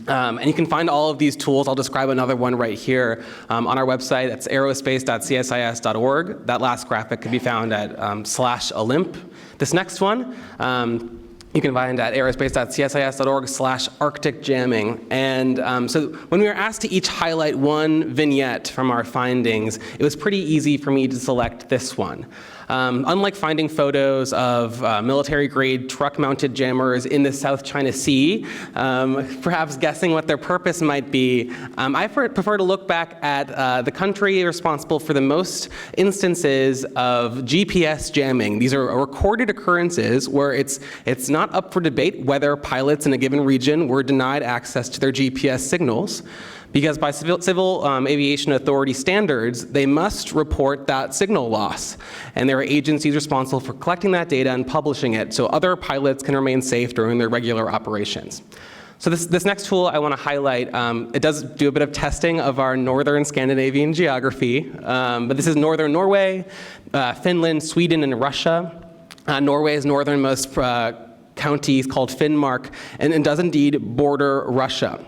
And you can find all of these tools. I'll describe another one right here on our website. That's aerospace.csis.org. That last graphic can be found at /Olymp. This next one, you can find at aerospace.csis.org/Arctic jamming. And so when we were asked to each highlight one vignette from our findings, it was pretty easy for me to select this one. Unlike finding photos of military-grade truck-mounted jammers in the South China Sea, perhaps guessing what their purpose might be, I prefer to look back at the country responsible for the most instances of GPS jamming. These are recorded occurrences where it's not up for debate whether pilots in a given region were denied access to their GPS signals, because by civil aviation authority standards, they must report that signal loss. And there are agencies responsible for collecting that data and publishing it so other pilots can remain safe during their regular operations. So this next tool I want to highlight, it does do a bit of testing of our northern Scandinavian geography, but this is northern Norway, Finland, Sweden, and Russia. Norway's northernmost county is called Finnmark and does indeed border Russia.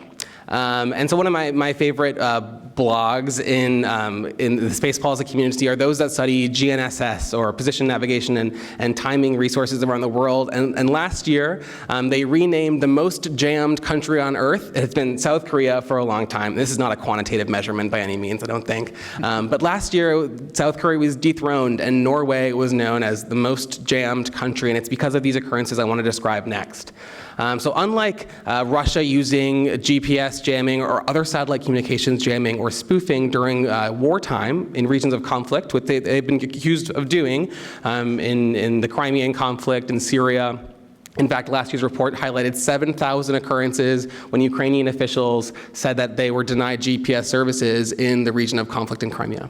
And so one of my favorite blogs in the space policy community are those that study GNSS, or position, navigation, and timing resources around the world. And last year, they renamed the most jammed country on Earth. It has been South Korea for a long time. This is not a quantitative measurement by any means, I don't think. But last year, South Korea was dethroned, and Norway was known as the most jammed country. And it's because of these occurrences I want to describe next. So unlike Russia using GPS jamming or other satellite communications jamming or spoofing during wartime in regions of conflict, what they've been accused of doing in the Crimean conflict in Syria. In fact, last year's report highlighted 7,000 occurrences when Ukrainian officials said that they were denied GPS services in the region of conflict in Crimea.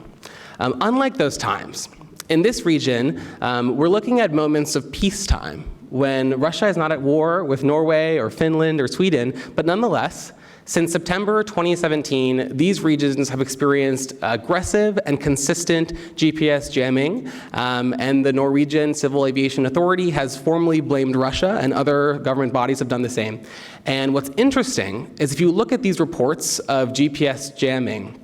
Unlike those times, in this region, we're looking at moments of peacetime, when Russia is not at war with Norway or Finland or Sweden, but nonetheless, since September 2017, these regions have experienced aggressive and consistent GPS jamming, and the Norwegian Civil Aviation Authority has formally blamed Russia, and other government bodies have done the same. And what's interesting is if you look at these reports of GPS jamming,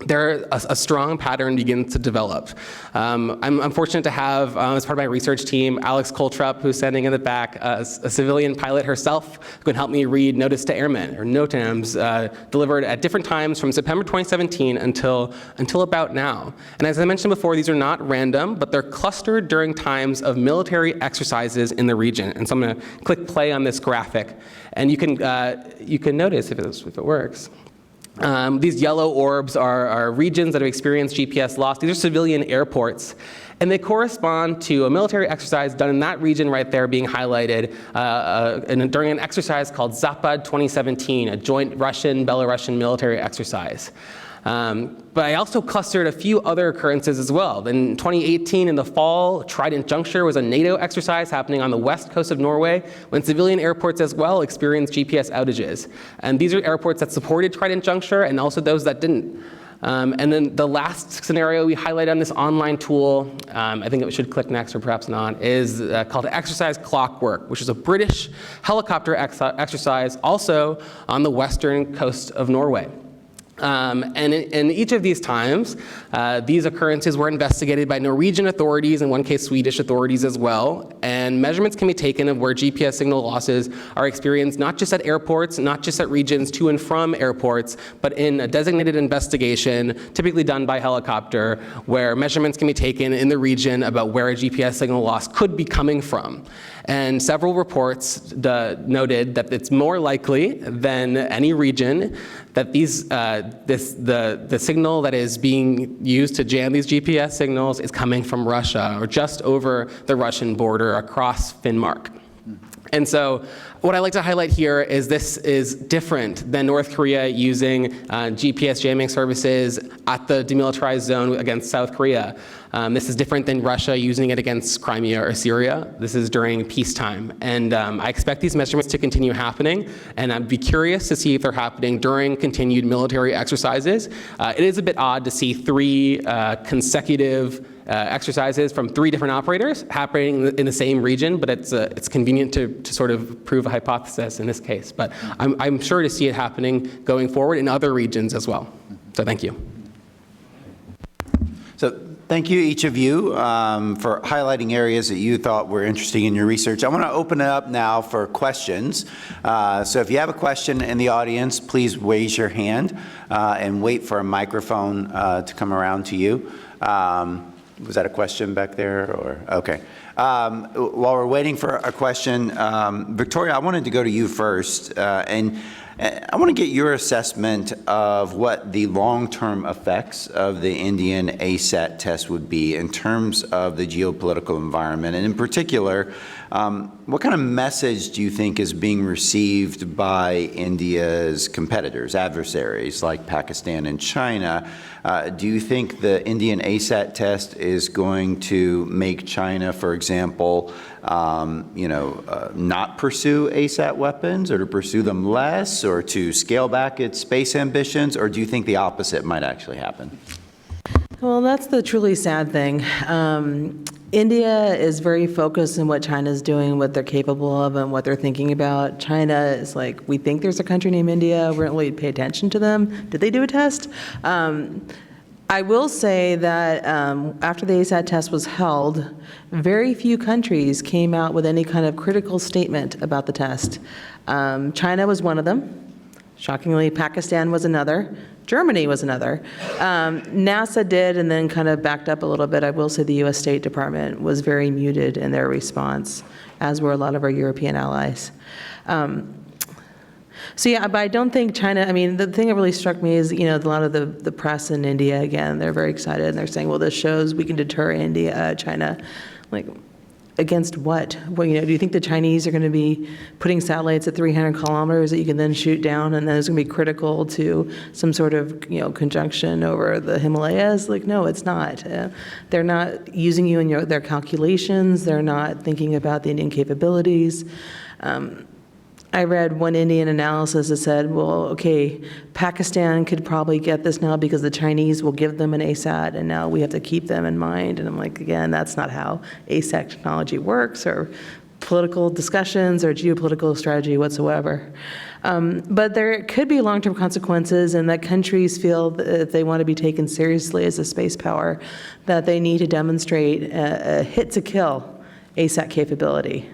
a strong pattern begins to develop. I'm fortunate to have, as part of my research team, Alex Coltrup, who's standing in the back, a civilian pilot herself, who can help me read Notice to Airmen, or NOTAMs, delivered at different times from September 2017 until about now. And as I mentioned before, these are not random, but they're clustered during times of military exercises in the region. And so I'm going to click play on this graphic, and you can notice if it works. These yellow orbs are regions that have experienced GPS loss. These are civilian airports, and they correspond to a military exercise done in that region right there being highlighted during an exercise called Zapad 2017, a joint Russian-Belarusian military exercise. But I also clustered a few other occurrences as well. In 2018, in the fall, Trident Juncture was a NATO exercise happening on the west coast of Norway, when civilian airports as well experienced GPS outages. And these are airports that supported Trident Juncture and also those that didn't. And then the last scenario we highlighted on this online tool, I think it should click next or perhaps not, is called Exercise Clockwork, which is a British helicopter exercise also on the western coast of Norway. And in each of these times, these occurrences were investigated by Norwegian authorities, in one case Swedish authorities as well, and measurements can be taken of where GPS signal losses are experienced not just at airports, not just at regions to and from airports, but in a designated investigation, typically done by helicopter, where measurements can be taken in the region about where a GPS signal loss could be coming from. And several reports noted that it's more likely than any region that the signal that is being used to jam these GPS signals is coming from Russia or just over the Russian border across Finnmark. And so what I like to highlight here is this is different than North Korea using GPS jamming services at the demilitarized zone against South Korea. This is different than Russia using it against Crimea or Syria. This is during peacetime. And I expect these measurements to continue happening, and I'd be curious to see if they're happening during continued military exercises. It is a bit odd to see 3 consecutive exercises from 3 different operators happening in the same region, but it's convenient to sort of prove a hypothesis in this case. But I'm sure to see it happening going forward in other regions as well. So thank you. So thank you, each of you, for highlighting areas that you thought were interesting in your research. I want to open it up now for questions. So if you have a question in the audience, please raise your hand and wait for a microphone to come around to you. Was that a question back there? Or okay. While we're waiting for a question, Victoria, I wanted to go to you first, and I want to get your assessment of what the long-term effects of the Indian ASAT test would be in terms of the geopolitical environment, and in particular, what kind of message do you think is being received by India's competitors, adversaries like Pakistan and China? Do you think the Indian ASAT test is going to make China, for example, not pursue ASAT weapons, or to pursue them less, or to scale back its space ambitions, or do you think the opposite might actually happen? Well, that's the truly sad thing. India is very focused on what China's doing, what they're capable of, and what they're thinking about. China is like, we think there's a country named India. We don't really pay attention to them. Did they do a test? I will say that after the ASAT test was held, very few countries came out with any kind of critical statement about the test. China was one of them. Shockingly, Pakistan was another. Germany was another. NASA did, and then kind of backed up a little bit. I will say the U.S. State Department was very muted in their response, as were a lot of our European allies. So yeah, but I don't think China, I mean, the thing that really struck me is, a lot of the press in India, again, they're very excited, and they're saying, well, this shows we can deter China. Like, against what? Well, do you think the Chinese are going to be putting satellites at 300 kilometers that you can then shoot down, and then it's going to be critical to some sort of, conjunction over the Himalayas? Like, no, it's not. They're not using you in their calculations. They're not thinking about the Indian capabilities. I read one Indian analysis that said, well, okay, Pakistan could probably get this now because the Chinese will give them an ASAT, and now we have to keep them in mind. And I'm like, again, that's not how ASAT technology works, or political discussions, or geopolitical strategy whatsoever. But there could be long-term consequences, and that countries feel that if they want to be taken seriously as a space power, that they need to demonstrate a hit-to-kill ASAT capability.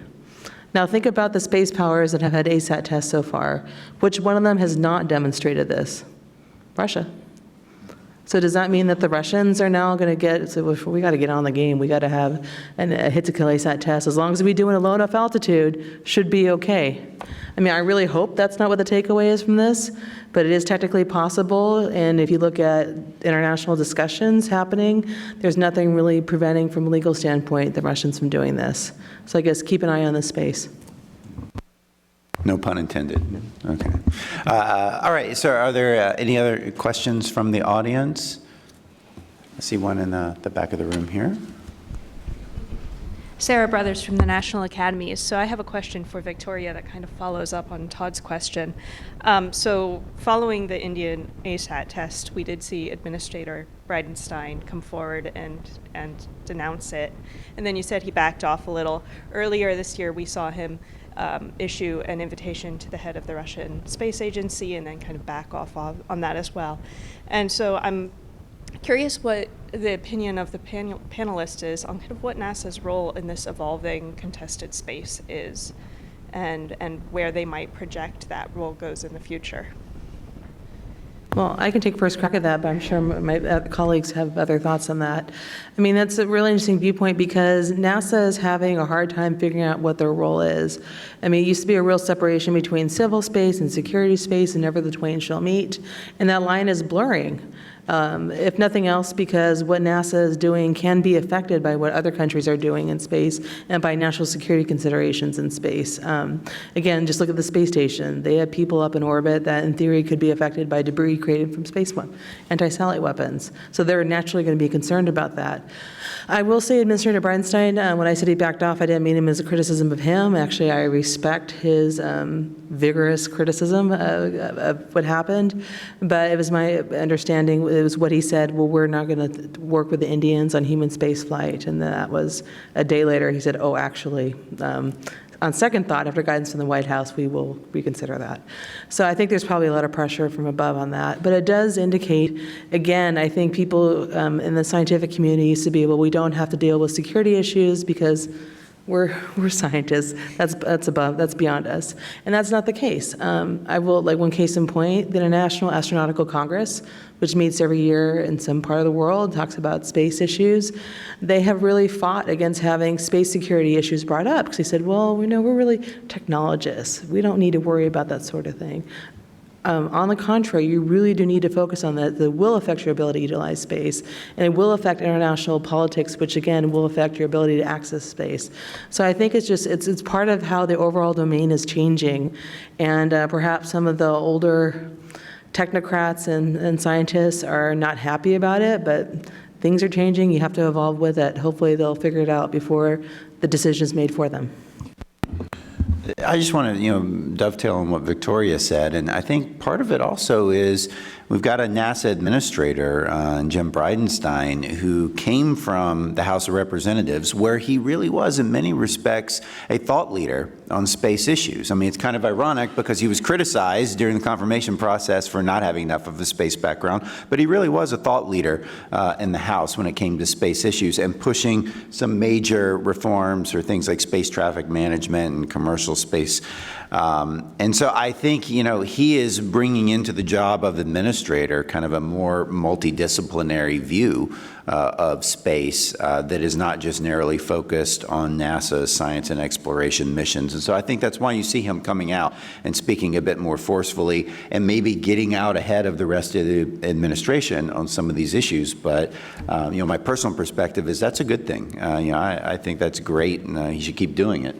Now think about the space powers that have had ASAT tests so far. Which one of them has not demonstrated this? Russia. So does that mean that the Russians are now going to we got to get on the game. We got to have a hit-to-kill ASAT test. As long as we do it at low enough altitude, should be okay. I mean, I really hope that's not what the takeaway is from this, but it is technically possible. And if you look at international discussions happening, there's nothing really preventing, from a legal standpoint, the Russians from doing this. So I guess keep an eye on this space. No pun intended. Okay. All right, so are there any other questions from the audience? I see one in the back of the room here. Sarah Brothers from the National Academies. So I have a question for Victoria that kind of follows up on Todd's question. So following the Indian ASAT test, we did see Administrator Bridenstine come forward and denounce it. And then you said he backed off a little. Earlier this year, we saw him issue an invitation to the head of the Russian Space Agency and then kind of back off on that as well. And so I'm curious what the opinion of the panelists is on kind of what NASA's role in this evolving contested space is, and where they might project that role goes in the future. Well, I can take first crack at that, but I'm sure my colleagues have other thoughts on that. I mean, that's a really interesting viewpoint because NASA is having a hard time figuring out what their role is. I mean, it used to be a real separation between civil space and security space, and never the twain shall meet, and that line is blurring. If nothing else, because what NASA is doing can be affected by what other countries are doing in space and by national security considerations in space. Again, just look at the space station. They have people up in orbit that in theory could be affected by debris created from space anti-satellite weapons. So they're naturally going to be concerned about that. I will say Administrator Bridenstine, when I said he backed off, I didn't mean him as a criticism of him. Actually, I respect his vigorous criticism of what happened, but it was my understanding, it was what he said, well, we're not going to work with the Indians on human space flight, and that was a day later, he said, oh, actually, on second thought, after guidance from the White House, we will reconsider that. So I think there's probably a lot of pressure from above on that. But it does indicate, again, I think people in the scientific community used to be, well, we don't have to deal with security issues because we're scientists. That's beyond us. And that's not the case. I will, like one case in point, the International Astronautical Congress, which meets every year in some part of the world, talks about space issues. They have really fought against having space security issues brought up because they said, well, we know we're really technologists. We don't need to worry about that sort of thing. On the contrary, you really do need to focus on that. That will affect your ability to utilize space, and it will affect international politics, which again will affect your ability to access space. So I think it's part of how the overall domain is changing, and perhaps some of the older technocrats and scientists are not happy about it, but things are changing. You have to evolve with it. Hopefully they'll figure it out before the decision is made for them. I just want to, dovetail on what Victoria said, and I think part of it also is we've got a NASA administrator, Jim Bridenstine, who came from the House of Representatives, where he really was, in many respects, a thought leader on space issues. I mean, it's kind of ironic because he was criticized during the confirmation process for not having enough of a space background, but he really was a thought leader in the House when it came to space issues and pushing some major reforms or things like space traffic management and commercial space. And so I think, he is bringing into the job of administrator kind of a more multidisciplinary view of space that is not just narrowly focused on NASA's science and exploration missions. And so I think that's why you see him coming out and speaking a bit more forcefully and maybe getting out ahead of the rest of the administration on some of these issues. But, my personal perspective is that's a good thing. I think that's great, and he should keep doing it.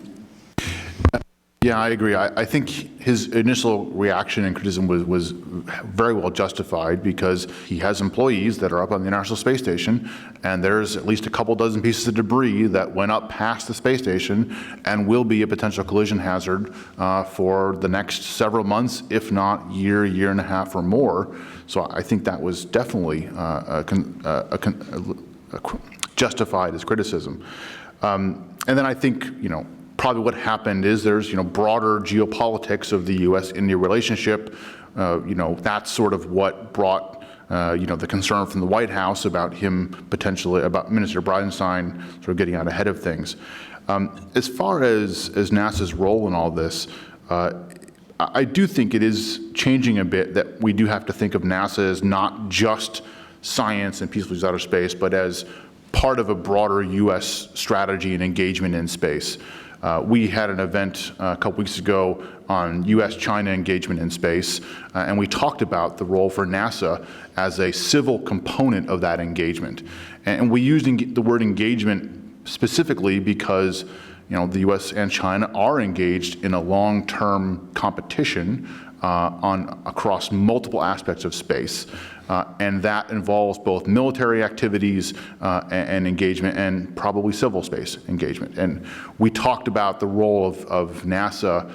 Yeah, I agree. I think his initial reaction and criticism was very well justified because he has employees that are up on the International Space Station, and there's at least a couple dozen pieces of debris that went up past the space station and will be a potential collision hazard for the next several months, if not year and a half or more. So I think that was definitely justified as criticism. And then I think, probably what happened is there's, broader geopolitics of the U.S.-India relationship. That's sort of what brought, the concern from the White House about about Minister Bridenstine sort of getting out ahead of things. As far as NASA's role in all this, I do think it is changing a bit that we do have to think of NASA as not just science and peaceful use outer space, but as part of a broader U.S. strategy and engagement in space. We had an event a couple weeks ago on U.S.-China engagement in space, and we talked about the role for NASA as a civil component of that engagement. And we used the word engagement specifically because the U.S. and China are engaged in a long-term competition across multiple aspects of space. And that involves both military activities and engagement and probably civil space engagement. And we talked about the role of NASA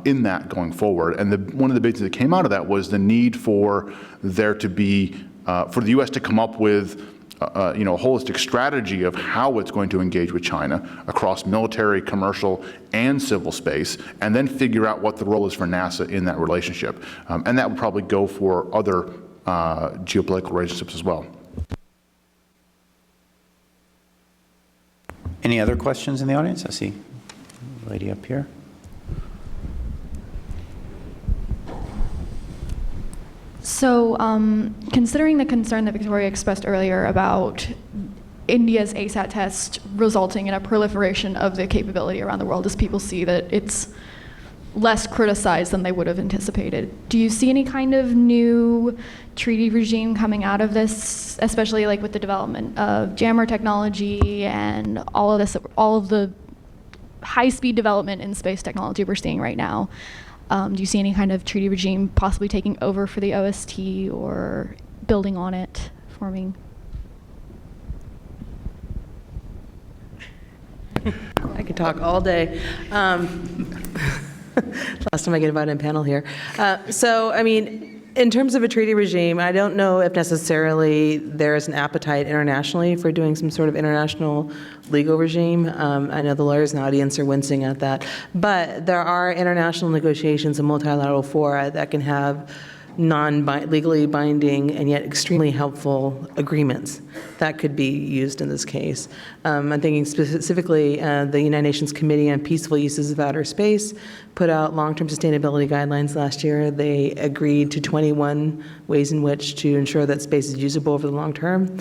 in that going forward. And one of the big things that came out of that was the need for there to be, for the U.S. to come up with a holistic strategy of how it's going to engage with China across military, commercial, and civil space, and then figure out what the role is for NASA in that relationship. And that would probably go for other geopolitical relationships as well. Any other questions in the audience? I see a lady up here. So, considering the concern that Victoria expressed earlier about India's ASAT test resulting in a proliferation of the capability around the world as people see that it's less criticized than they would have anticipated, do you see any kind of new treaty regime coming out of this, especially like with the development of jammer technology and all of the high-speed development in space technology we're seeing right now? Do you see any kind of treaty regime possibly taking over for the OST or building on it, forming? I could talk all day. Last time I get invited on panel here. So, I mean, in terms of a treaty regime, I don't know if necessarily there is an appetite internationally for doing some sort of international legal regime. I know the lawyers in the audience are wincing at that. But there are international negotiations and multilateral fora that can have non-legally binding and yet extremely helpful agreements that could be used in this case. I'm thinking specifically the United Nations Committee on Peaceful Uses of Outer Space put out long-term sustainability guidelines last year. They agreed to 21 ways in which to ensure that space is usable over the long term.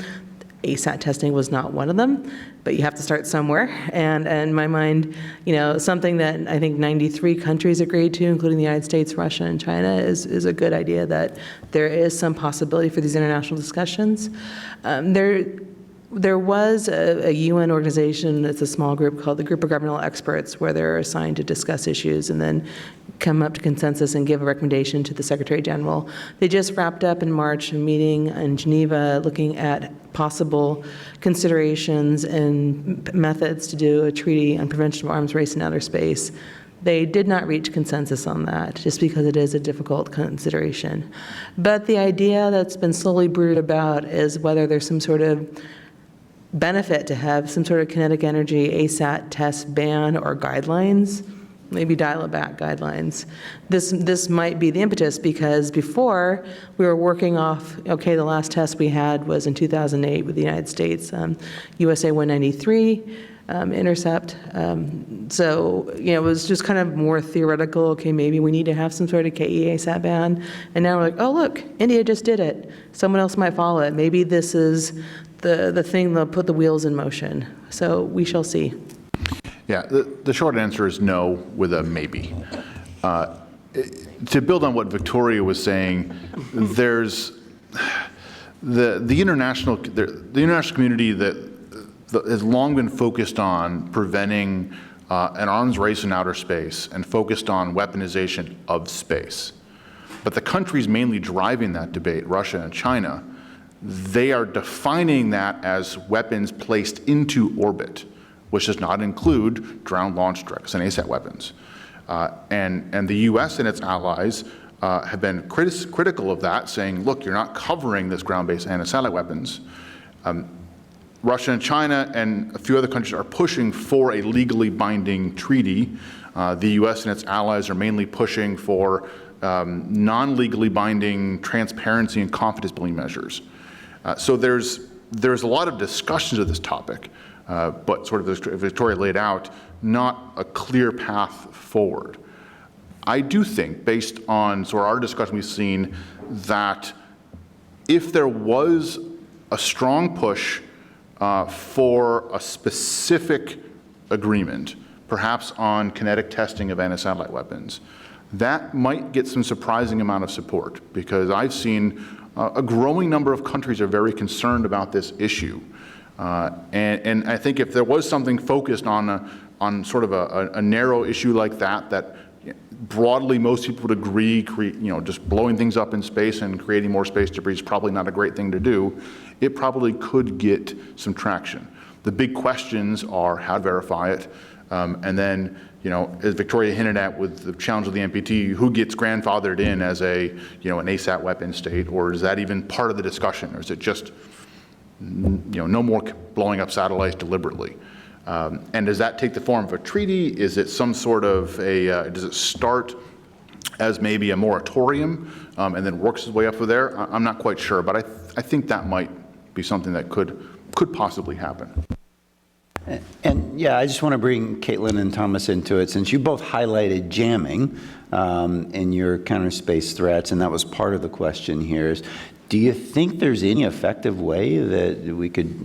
ASAT testing was not one of them, but you have to start somewhere. And in my mind, something that I think 93 countries agreed to, including the United States, Russia, and China, is a good idea that there is some possibility for these international discussions. There was a UN organization, it's a small group called the Group of Governmental Experts, where they're assigned to discuss issues and then come up to consensus and give a recommendation to the Secretary General. They just wrapped up in March a meeting in Geneva looking at possible considerations and methods to do a treaty on prevention of arms race in outer space. They did not reach consensus on that, just because it is a difficult consideration. But the idea that's been slowly brewed about is whether there's some sort of benefit to have some sort of kinetic energy ASAT test ban or guidelines, maybe dial-it-back guidelines. This might be the impetus, because before we were working off, okay, the last test we had was in 2008 with the United States, USA 193 intercept. So, it was just kind of more theoretical, okay, maybe we need to have some sort of KE ASAT ban. And now we're like, oh, look, India just did it. Someone else might follow it. Maybe this is the thing that'll put the wheels in motion. So we shall see. Yeah, the short answer is no with a maybe. To build on what Victoria was saying, there's the international community that has long been focused on preventing an arms race in outer space and focused on weaponization of space. But the countries mainly driving that debate, Russia and China, they are defining that as weapons placed into orbit, which does not include ground-launched direct and ASAT weapons. And the U.S. and its allies have been critical of that, saying, look, you're not covering this ground-based anti-satellite weapons. Russia and China and a few other countries are pushing for a legally binding treaty. The U.S. and its allies are mainly pushing for non-legally binding transparency and confidence building measures. So there's a lot of discussions of this topic, but sort of as Victoria laid out, not a clear path forward. I do think, based on sort of our discussion we've seen, that if there was a strong push for a specific agreement, perhaps on kinetic testing of anti-satellite weapons, that might get some surprising amount of support, because I've seen a growing number of countries are very concerned about this issue. And I think if there was something focused on sort of a narrow issue like that broadly most people would agree, just blowing things up in space and creating more space debris is probably not a great thing to do, it probably could get some traction. The big questions are how to verify it, and then, as Victoria hinted at with the challenge of the NPT, who gets grandfathered in as an ASAT weapon state, or is that even part of the discussion, or is it just no more blowing up satellites deliberately. And does that take the form of a treaty? Is it some sort of does it start as maybe a moratorium and then works its way up from there? I'm not quite sure, but I think that might be something that could possibly happen. And yeah, I just want to bring Caitlin and Thomas into it, since you both highlighted jamming in your counterspace threats, and that was part of the question here. Is, do you think there's any effective way that we could,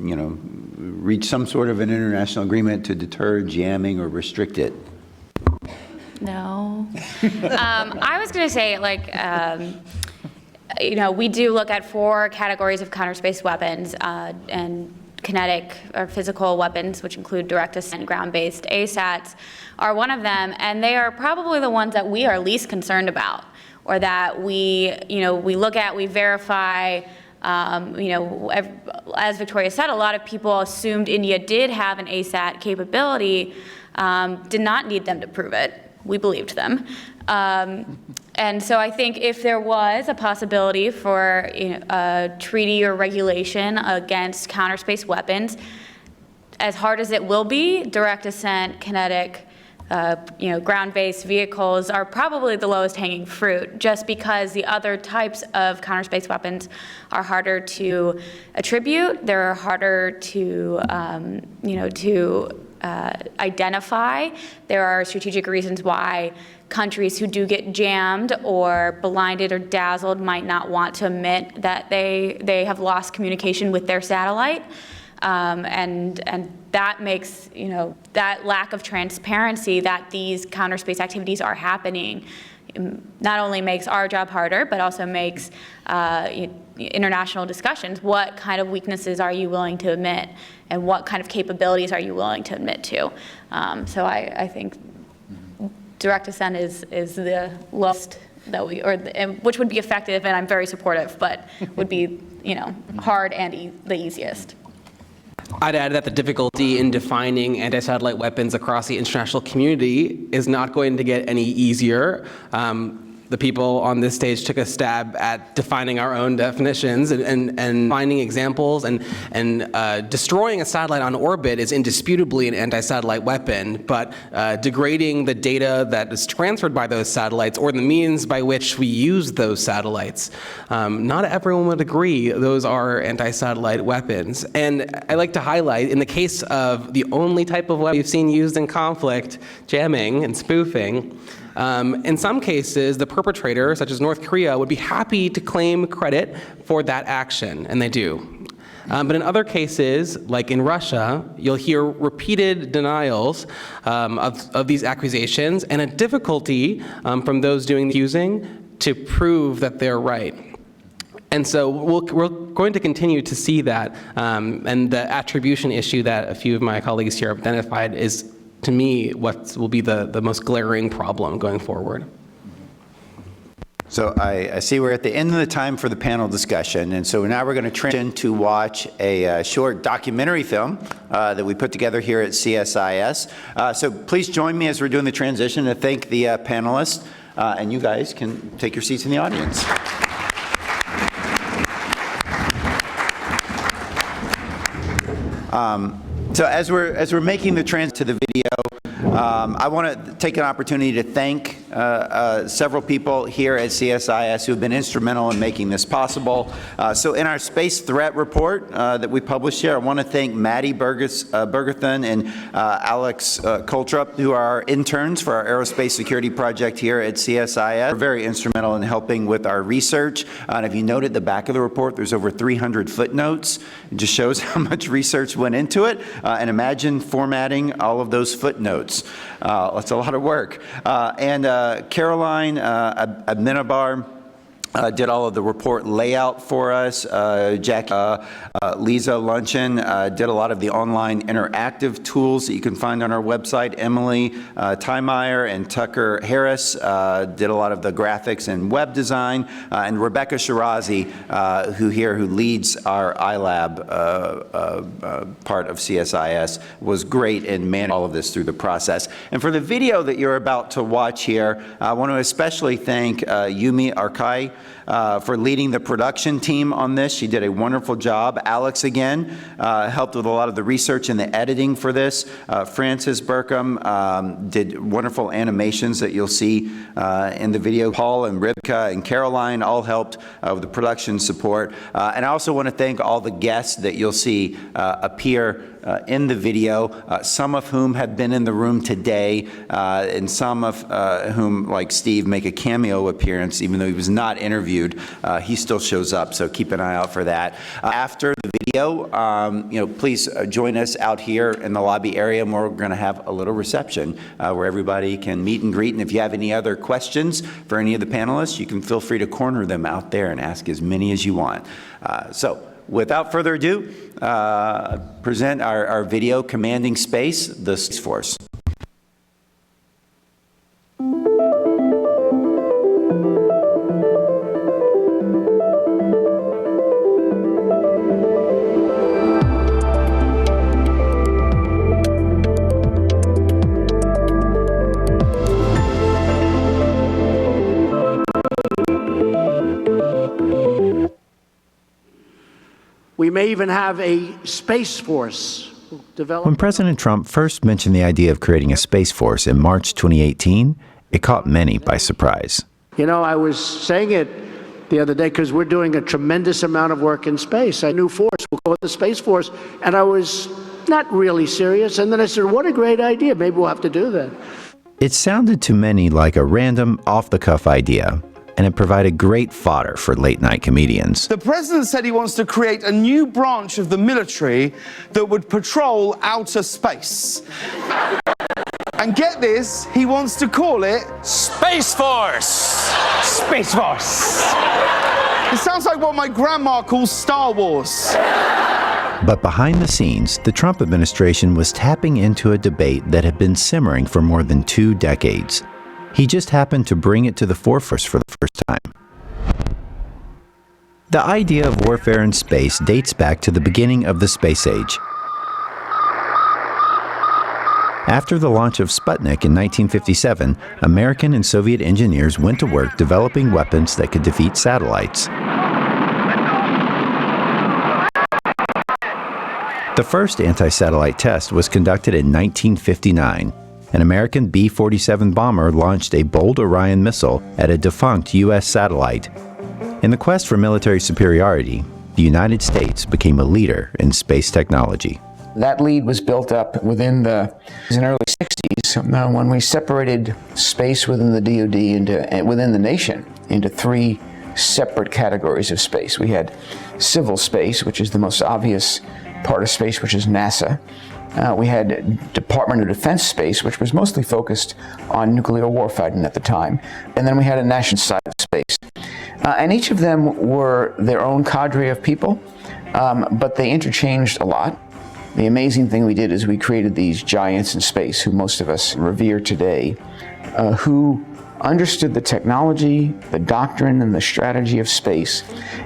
reach some sort of an international agreement to deter jamming or restrict it? No. I was going to say, we do look at 4 categories of counterspace weapons, and kinetic or physical weapons, which include direct ascent, ground-based ASATs, are one of them, and they are probably the ones that we are least concerned about, or that we look at, we verify. As Victoria said, a lot of people assumed India did have an ASAT capability, did not need them to prove it. We believed them. And so I think if there was a possibility for a treaty or regulation against counterspace weapons, as hard as it will be, direct ascent, kinetic, ground-based vehicles are probably the lowest hanging fruit, just because the other types of counterspace weapons are harder to attribute. They're harder to, identify. There are strategic reasons why countries who do get jammed or blinded or dazzled might not want to admit that they have lost communication with their satellite. And that makes, that lack of transparency that these counterspace activities are happening not only makes our job harder, but also makes international discussions. What kind of weaknesses are you willing to admit, and what kind of capabilities are you willing to admit to? So I think direct ascent is the lowest that which would be effective, and I'm very supportive, but would be hard and the easiest. I'd add that the difficulty in defining anti-satellite weapons across the international community is not going to get any easier. The people on this stage took a stab at defining our own definitions and finding examples, and destroying a satellite on orbit is indisputably an anti-satellite weapon, but degrading the data that is transferred by those satellites or the means by which we use those satellites, not everyone would agree those are anti-satellite weapons. And I like to highlight, in the case of the only type of weapon we've seen used in conflict, jamming and spoofing, in some cases, the perpetrator, such as North Korea, would be happy to claim credit for that action, and they do. But in other cases, like in Russia, you'll hear repeated denials of these accusations, and a difficulty from those doing the accusing to prove that they're right. And so we're going to continue to see that, and the attribution issue that a few of my colleagues here have identified is, to me, what will be the most glaring problem going forward. So I see we're at the end of the time for the panel discussion, and so now we're going to transition to watch a short documentary film that we put together here at CSIS. So please join me as we're doing the transition to thank the panelists, and you guys can take your seats in the audience. So as we're making the transition to the video, I want to take an opportunity to thank several people here at CSIS who have been instrumental in making this possible. So in our space threat report that we published here, I want to thank Maddie Bergerthon and Alex Coltrup, who are our interns for our Aerospace Security Project here at CSIS. They're very instrumental in helping with our research. And if you note at the back of the report, there's over 300 footnotes. It just shows how much research went into it. And imagine formatting all of those footnotes. That's a lot of work. And Caroline Abminabar did all of the report layout for us. Jackie, Lisa Luncheon did a lot of the online interactive tools that you can find on our website. Emily Tymeier and Tucker Harris did a lot of the graphics and web design. And Rebecca Shirazi, who leads our iLab part of CSIS, was great in managing all of this through the process. And for the video that you're about to watch here, I want to especially thank Yumi Arkai, for leading the production team on this. She did a wonderful job. Alex, again, helped with a lot of the research and the editing for this. Francis Burkham did wonderful animations that you'll see in the video. Paul and Ribka and Caroline all helped with the production support. And I also want to thank all the guests that you'll see appear in the video, some of whom have been in the room today, and some of whom, like Steve, make a cameo appearance, even though he was not interviewed. He still shows up, so keep an eye out for that. After the video, please join us out here in the lobby area, and we're going to have a little reception where everybody can meet and greet. And if you have any other questions for any of the panelists, you can feel free to corner them out there and ask as many as you want. So, without further ado, present our video, Commanding Space, the Space Force. We may even have a Space Force developed. When President Trump first mentioned the idea of creating a Space Force in March 2018, it caught many by surprise. You know, I was saying it the other day because we're doing a tremendous amount of work in space. A new force, we'll call it the Space Force. And I was not really serious. And then I said, what a great idea. Maybe we'll have to do that. It sounded to many like a random, off-the-cuff idea, and it provided great fodder for late-night comedians. The president said he wants to create a new branch of the military that would patrol outer space. And get this, he wants to call it Space Force. Space Force. It sounds like what my grandma calls Star Wars. But behind the scenes, the Trump administration was tapping into a debate that had been simmering for more than 2 decades. He just happened to bring it to the forefront for the first time. The idea of warfare in space dates back to the beginning of the space age. After the launch of Sputnik in 1957, American and Soviet engineers went to work developing weapons that could defeat satellites. The first anti-satellite test was conducted in 1959. An American B-47 bomber launched a bold Orion missile at a defunct U.S. satellite. In the quest for military superiority, the United States became a leader in space technology. That lead was built up within the early 60s when we separated space within the DoD within the nation into 3 separate categories of space. We had civil space, which is the most obvious part of space, which is NASA. We had Department of Defense space, which was mostly focused on nuclear warfighting at the time. And then we had a national side of space. And each of them were their own cadre of people, but they interchanged a lot. The amazing thing we did is we created these giants in space, who most of us revere today, who understood the technology, the doctrine, and the strategy of space,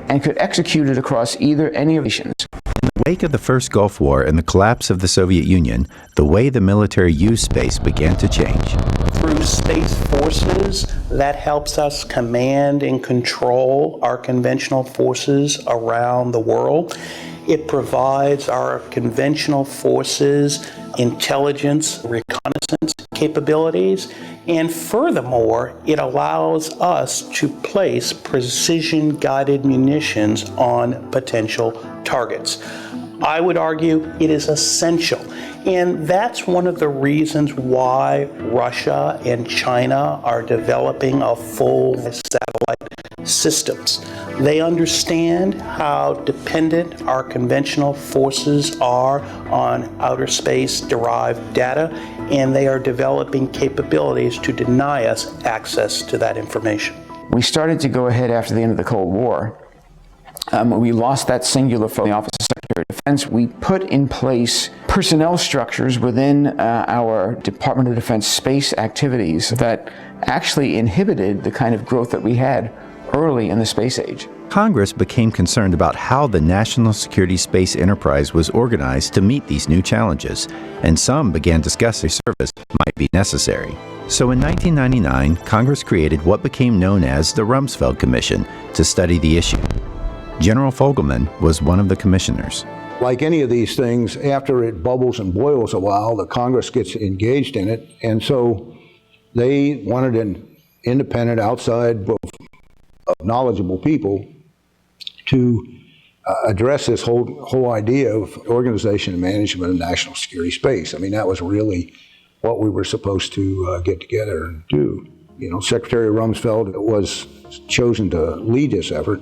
and could execute it across any of the nations. In the wake of the first Gulf War and the collapse of the Soviet Union, the way the military used space began to change. Through Space Forces, that helps us command and control our conventional forces around the world. It provides our conventional forces intelligence, reconnaissance capabilities, and furthermore, it allows us to place precision-guided munitions on potential targets. I would argue it is essential. And that's one of the reasons why Russia and China are developing a full satellite systems. They understand how dependent our conventional forces are on outer space derived data, and they are developing capabilities to deny us access to that information. We started to go ahead after the end of the Cold War. We lost that singular focus in the Office of Secretary of Defense. We put in place personnel structures within our Department of Defense space activities that actually inhibited the kind of growth that we had early in the space age. Congress became concerned about how the national security space enterprise was organized to meet these new challenges, and some began discussing service might be necessary. So in 1999, Congress created what became known as the Rumsfeld Commission to study the issue. General Fogelman was one of the commissioners. Like any of these things, after it bubbles and boils a while, the Congress gets engaged in it, and so they wanted an independent, outside of knowledgeable people to address this whole idea of organization and management of national security space. I mean, that was really what we were supposed to get together and do. You know, Secretary Rumsfeld was chosen to lead this effort.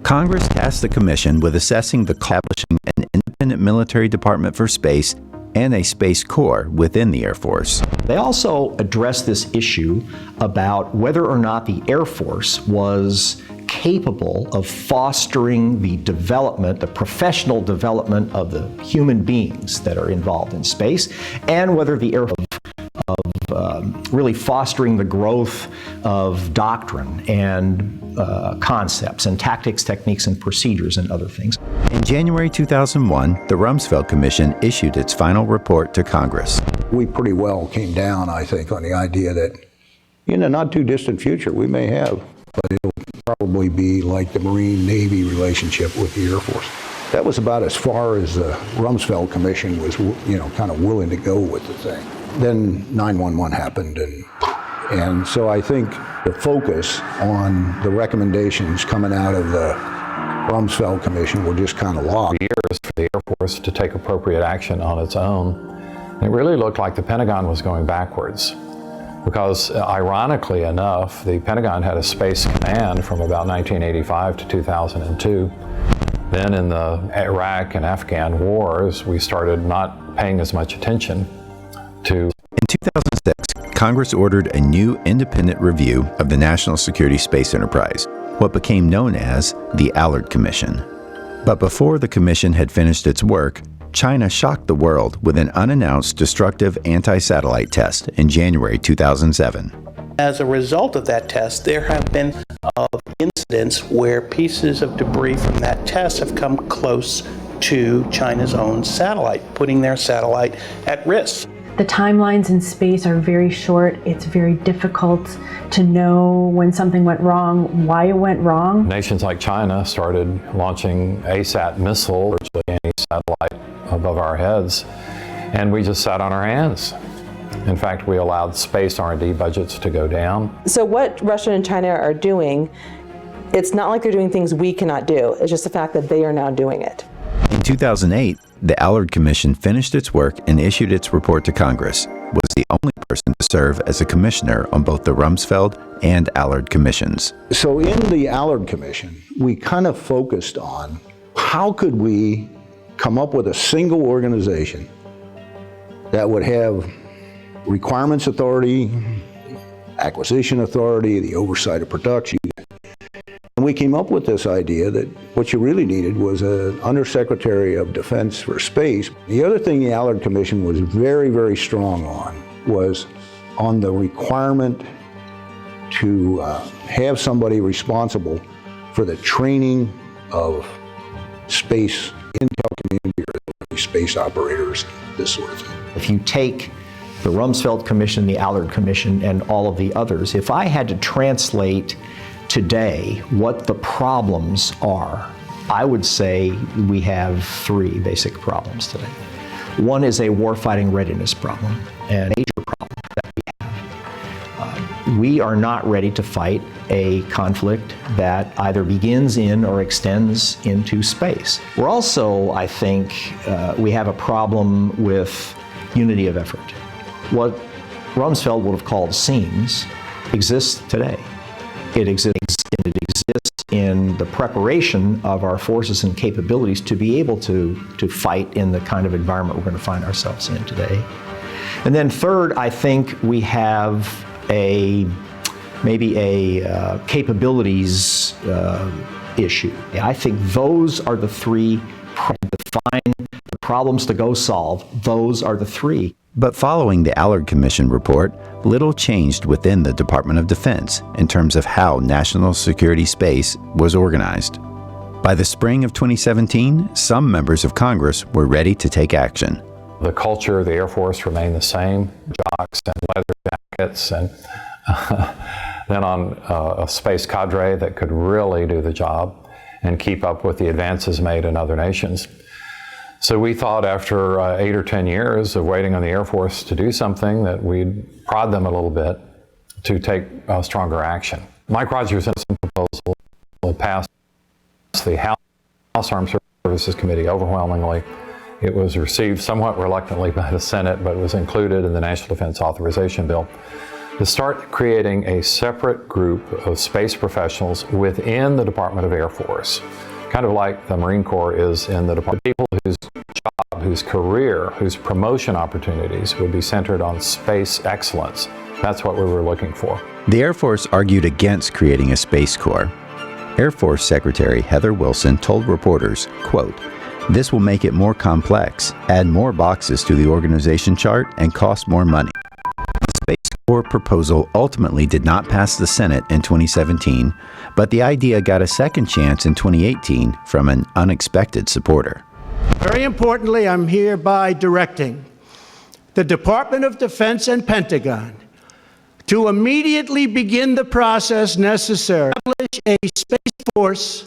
Congress tasked the commission with assessing the establishing an independent military department for space and a Space Corps within the Air Force. They also addressed this issue about whether or not the Air Force was capable of fostering the development, the professional development of the human beings that are involved in space, and whether the Air Force really fostering the growth of doctrine and concepts and tactics, techniques, and procedures and other things. In January 2001, the Rumsfeld Commission issued its final report to Congress. We pretty well came down, I think, on the idea that in a not too distant future we may have, but it'll probably be like the Marine-Navy relationship with the Air Force. That was about as far as the Rumsfeld Commission was, kind of willing to go with the thing. Then 9/11 happened, and so I think the focus on the recommendations coming out of the Rumsfeld Commission were just kind of locked. Years for the Air Force to take appropriate action on its own. It really looked like the Pentagon was going backwards, because ironically enough, the Pentagon had a space command from about 1985 to 2002. Then in the Iraq and Afghan wars, we started not paying as much attention to. In 2006, Congress ordered a new independent review of the National Security Space Enterprise, what became known as the Allard Commission. But before the commission had finished its work, China shocked the world with an unannounced destructive anti-satellite test in January 2007. As a result of that test, there have been incidents where pieces of debris from that test have come close to China's own satellite, putting their satellite at risk. The timelines in space are very short. It's very difficult to know when something went wrong, why it went wrong. Nations like China started launching ASAT missile, virtually any satellite above our heads, and we just sat on our hands. In fact, we allowed space R&D budgets to go down. So what Russia and China are doing, it's not like they're doing things we cannot do. It's just the fact that they are now doing it. In 2008, the Allard Commission finished its work and issued its report to Congress, was the only person to serve as a commissioner on both the Rumsfeld and Allard Commissions. So in the Allard Commission, we kind of focused on how could we come up with a single organization that would have requirements authority, acquisition authority, the oversight of production. And we came up with this idea that what you really needed was an Undersecretary of Defense for Space. The other thing the Allard Commission was very, very strong on was on the requirement to have somebody responsible for the training of space intel community or space operators, this sort of thing. If you take the Rumsfeld Commission, the Allard Commission, and all of the others, if I had to translate today what the problems are, I would say we have three basic problems today. One is a warfighting readiness problem, and a major problem that we have. We are not ready to fight a conflict that either begins in or extends into space. We're also, I think, we have a problem with unity of effort. What Rumsfeld would have called seams exists today. It exists in the preparation of our forces and capabilities to be able to fight in the kind of environment we're going to find ourselves in today. And then third, I think we have maybe a capabilities issue. I think those are the three define the problems to go solve. Those are the three. But following the Allard Commission report, little changed within the Department of Defense in terms of how national security space was organized. By the spring of 2017, some members of Congress were ready to take action. The culture of the Air Force remained the same, jocks and leather jackets. rockets, and then on a space cadre that could really do the job and keep up with the advances made in other nations. So we thought after 8 or 10 years of waiting on the Air Force to do something that we'd prod them a little bit to take stronger action. Mike Rogers' proposal passed the House Armed Services Committee overwhelmingly. It was received somewhat reluctantly by the Senate, but was included in the National Defense Authorization Bill to start creating a separate group of space professionals within the Department of Air Force, kind of like the Marine Corps is in the Department. People whose job, whose career, whose promotion opportunities would be centered on space excellence. That's what we were looking for. The Air Force argued against creating a Space Corps. Air Force Secretary Heather Wilson told reporters, quote, "This will make it more complex, add more boxes to the organization chart, and cost more money." The Space Corps proposal ultimately did not pass the Senate in 2017, but the idea got a second chance in 2018 from an unexpected supporter. Very importantly, I'm hereby directing the Department of Defense and Pentagon to immediately begin the process necessary to establish a Space Force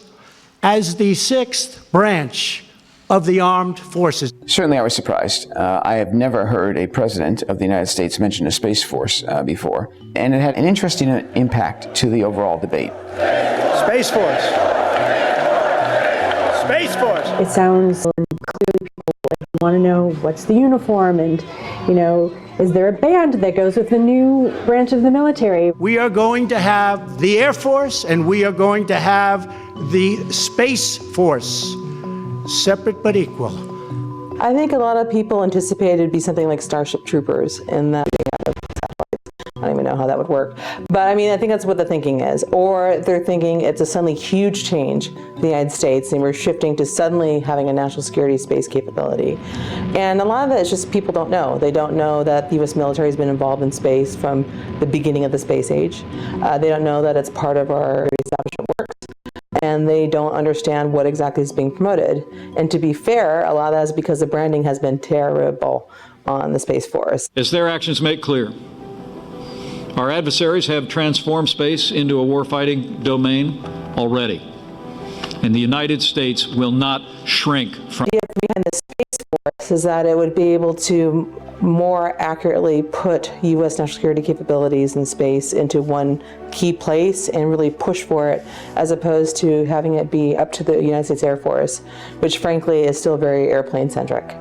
as the 6th branch of the armed forces. Certainly I was surprised. I have never heard a president of the United States mention a Space Force before, and it had an interesting impact to the overall debate. Space Force. Space Force. It sounds clearly people want to know what's the uniform and, is there a band that goes with the new branch of the military? We are going to have the Air Force and we are going to have the Space Force, separate but equal. I think a lot of people anticipated it'd be something like Starship Troopers, and that I don't even know how that would work. But I mean, I think that's what the thinking is. Or they're thinking it's a suddenly huge change in the United States, and we're shifting to suddenly having a national security space capability. And a lot of it is just people don't know. They don't know that the U.S. military has been involved in space from the beginning of the space age. They don't know that it's part of our establishment works. And they don't understand what exactly is being promoted. And to be fair, a lot of that is because the branding has been terrible on the Space Force. As their actions make clear, our adversaries have transformed space into a warfighting domain already, and the United States will not shrink from. The idea behind the Space Force is that it would be able to more accurately put U.S. national security capabilities in space into one key place and really push for it, as opposed to having it be up to the United States Air Force, which frankly is still very airplane-centric.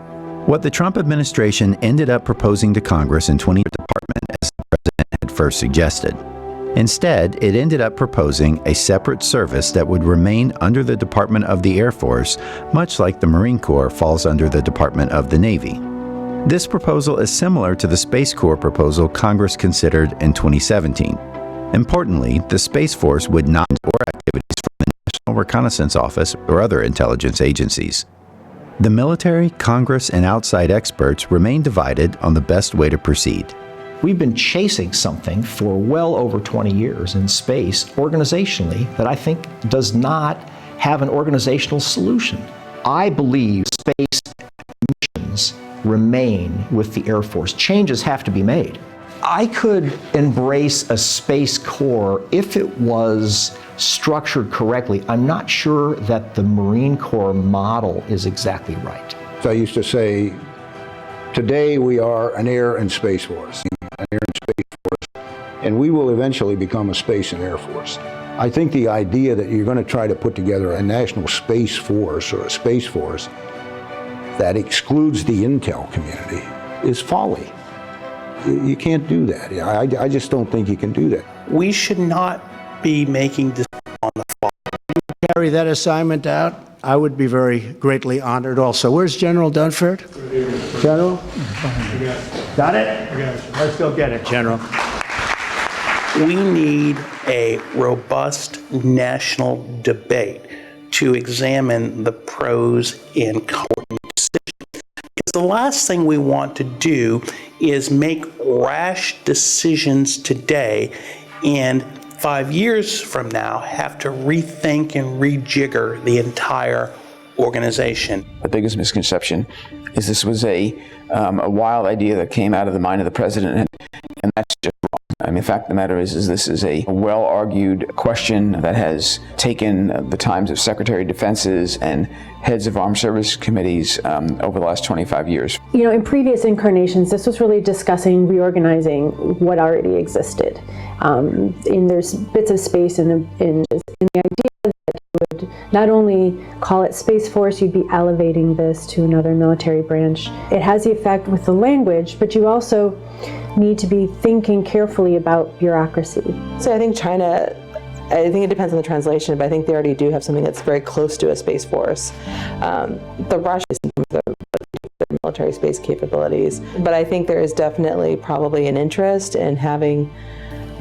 What the Trump administration ended up proposing to Congress in 2020 department as the president had first suggested. Instead, it ended up proposing a separate service that would remain under the Department of the Air Force, much like the Marine Corps falls under the Department of the Navy. This proposal is similar to the Space Corps proposal Congress considered in 2017. Importantly, the Space Force would not or activities from the National Reconnaissance Office or other intelligence agencies. The military, Congress, and outside experts remain divided on the best way to proceed. We've been chasing something for well over 20 years in space organizationally that I think does not have an organizational solution. I believe space missions remain with the Air Force. Changes have to be made. I could embrace a Space Corps if it was structured correctly. I'm not sure that the Marine Corps model is exactly right. So I used to say, today we are an Air and Space Force, and we will eventually become a Space and Air Force. I think the idea that you're going to try to put together a national Space Force or a Space Force that excludes the intel community is folly. You can't do that. I just don't think you can do that. We should not be making decisions on the fly. Carry that assignment out, I would be very greatly honored also. Where's General Dunford? General? Got it? Let's go get it, General. We need a robust national debate to examine the pros and cons of decisions. Because the last thing we want to do is make rash decisions today and 5 years from now have to rethink and rejigger the entire organization. The biggest misconception is this was a wild idea that came out of the mind of the president, and that's just wrong. I mean, the fact of the matter is this is a well-argued question that has taken the times of Secretary of Defenses and heads of armed service committees over the last 25 years. You know, in previous incarnations, this was really discussing reorganizing what already existed. And there's bits of space in the idea that you would not only call it Space Force, you'd be elevating this to another military branch. It has the effect with the language, but you also need to be thinking carefully about bureaucracy. So I think China, I think it depends on the translation, but I think they already do have something that's very close to a Space Force. The Russians, their military space capabilities, but I think there is definitely probably an interest in having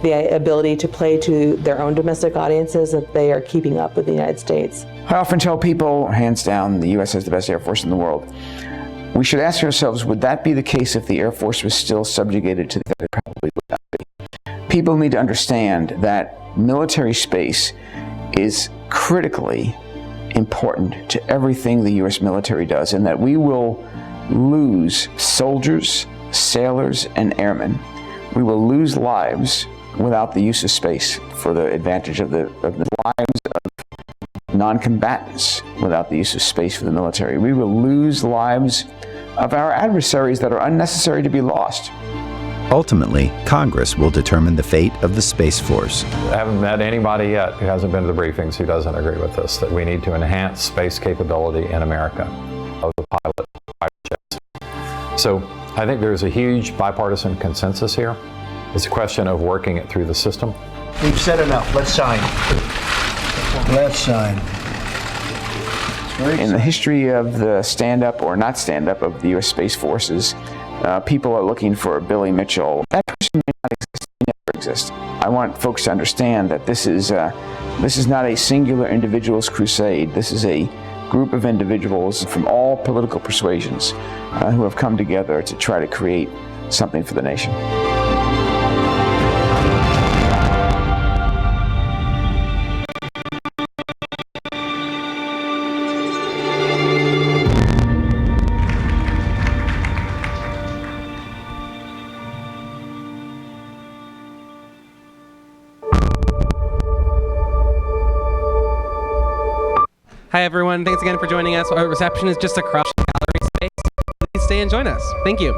the ability to play to their own domestic audiences, that they are keeping up with the United States. I often tell people, hands down, the U.S. has the best Air Force in the world. We should ask ourselves, would that be the case if the Air Force was still subjugated to the Fed? It probably would not be. People need to understand that military space is critically important to everything the U.S. military does, and that we will lose soldiers, sailors, and airmen. We will lose lives without the use of space for the advantage of the lives of non-combatants without the use of space for the military. We will lose lives of our adversaries that are unnecessary to be lost. Ultimately, Congress will determine the fate of the Space Force. I haven't met anybody yet who hasn't been to the briefings who doesn't agree with this, that we need to enhance space capability in America of the pilot jets. So I think there's a huge bipartisan consensus here. It's a question of working it through the system. We've said enough. Let's sign. Let's sign. In the history of the stand-up or not stand-up of the U.S. Space Forces, people are looking for Billy Mitchell. That person may not exist, may never exist. I want folks to understand that this is not a singular individual's crusade. This is a group of individuals from all political persuasions who have come together to try to create something for the nation. Hi, everyone. Thanks again for joining us. Our reception is just across the gallery space. Please stay and join us. Thank you.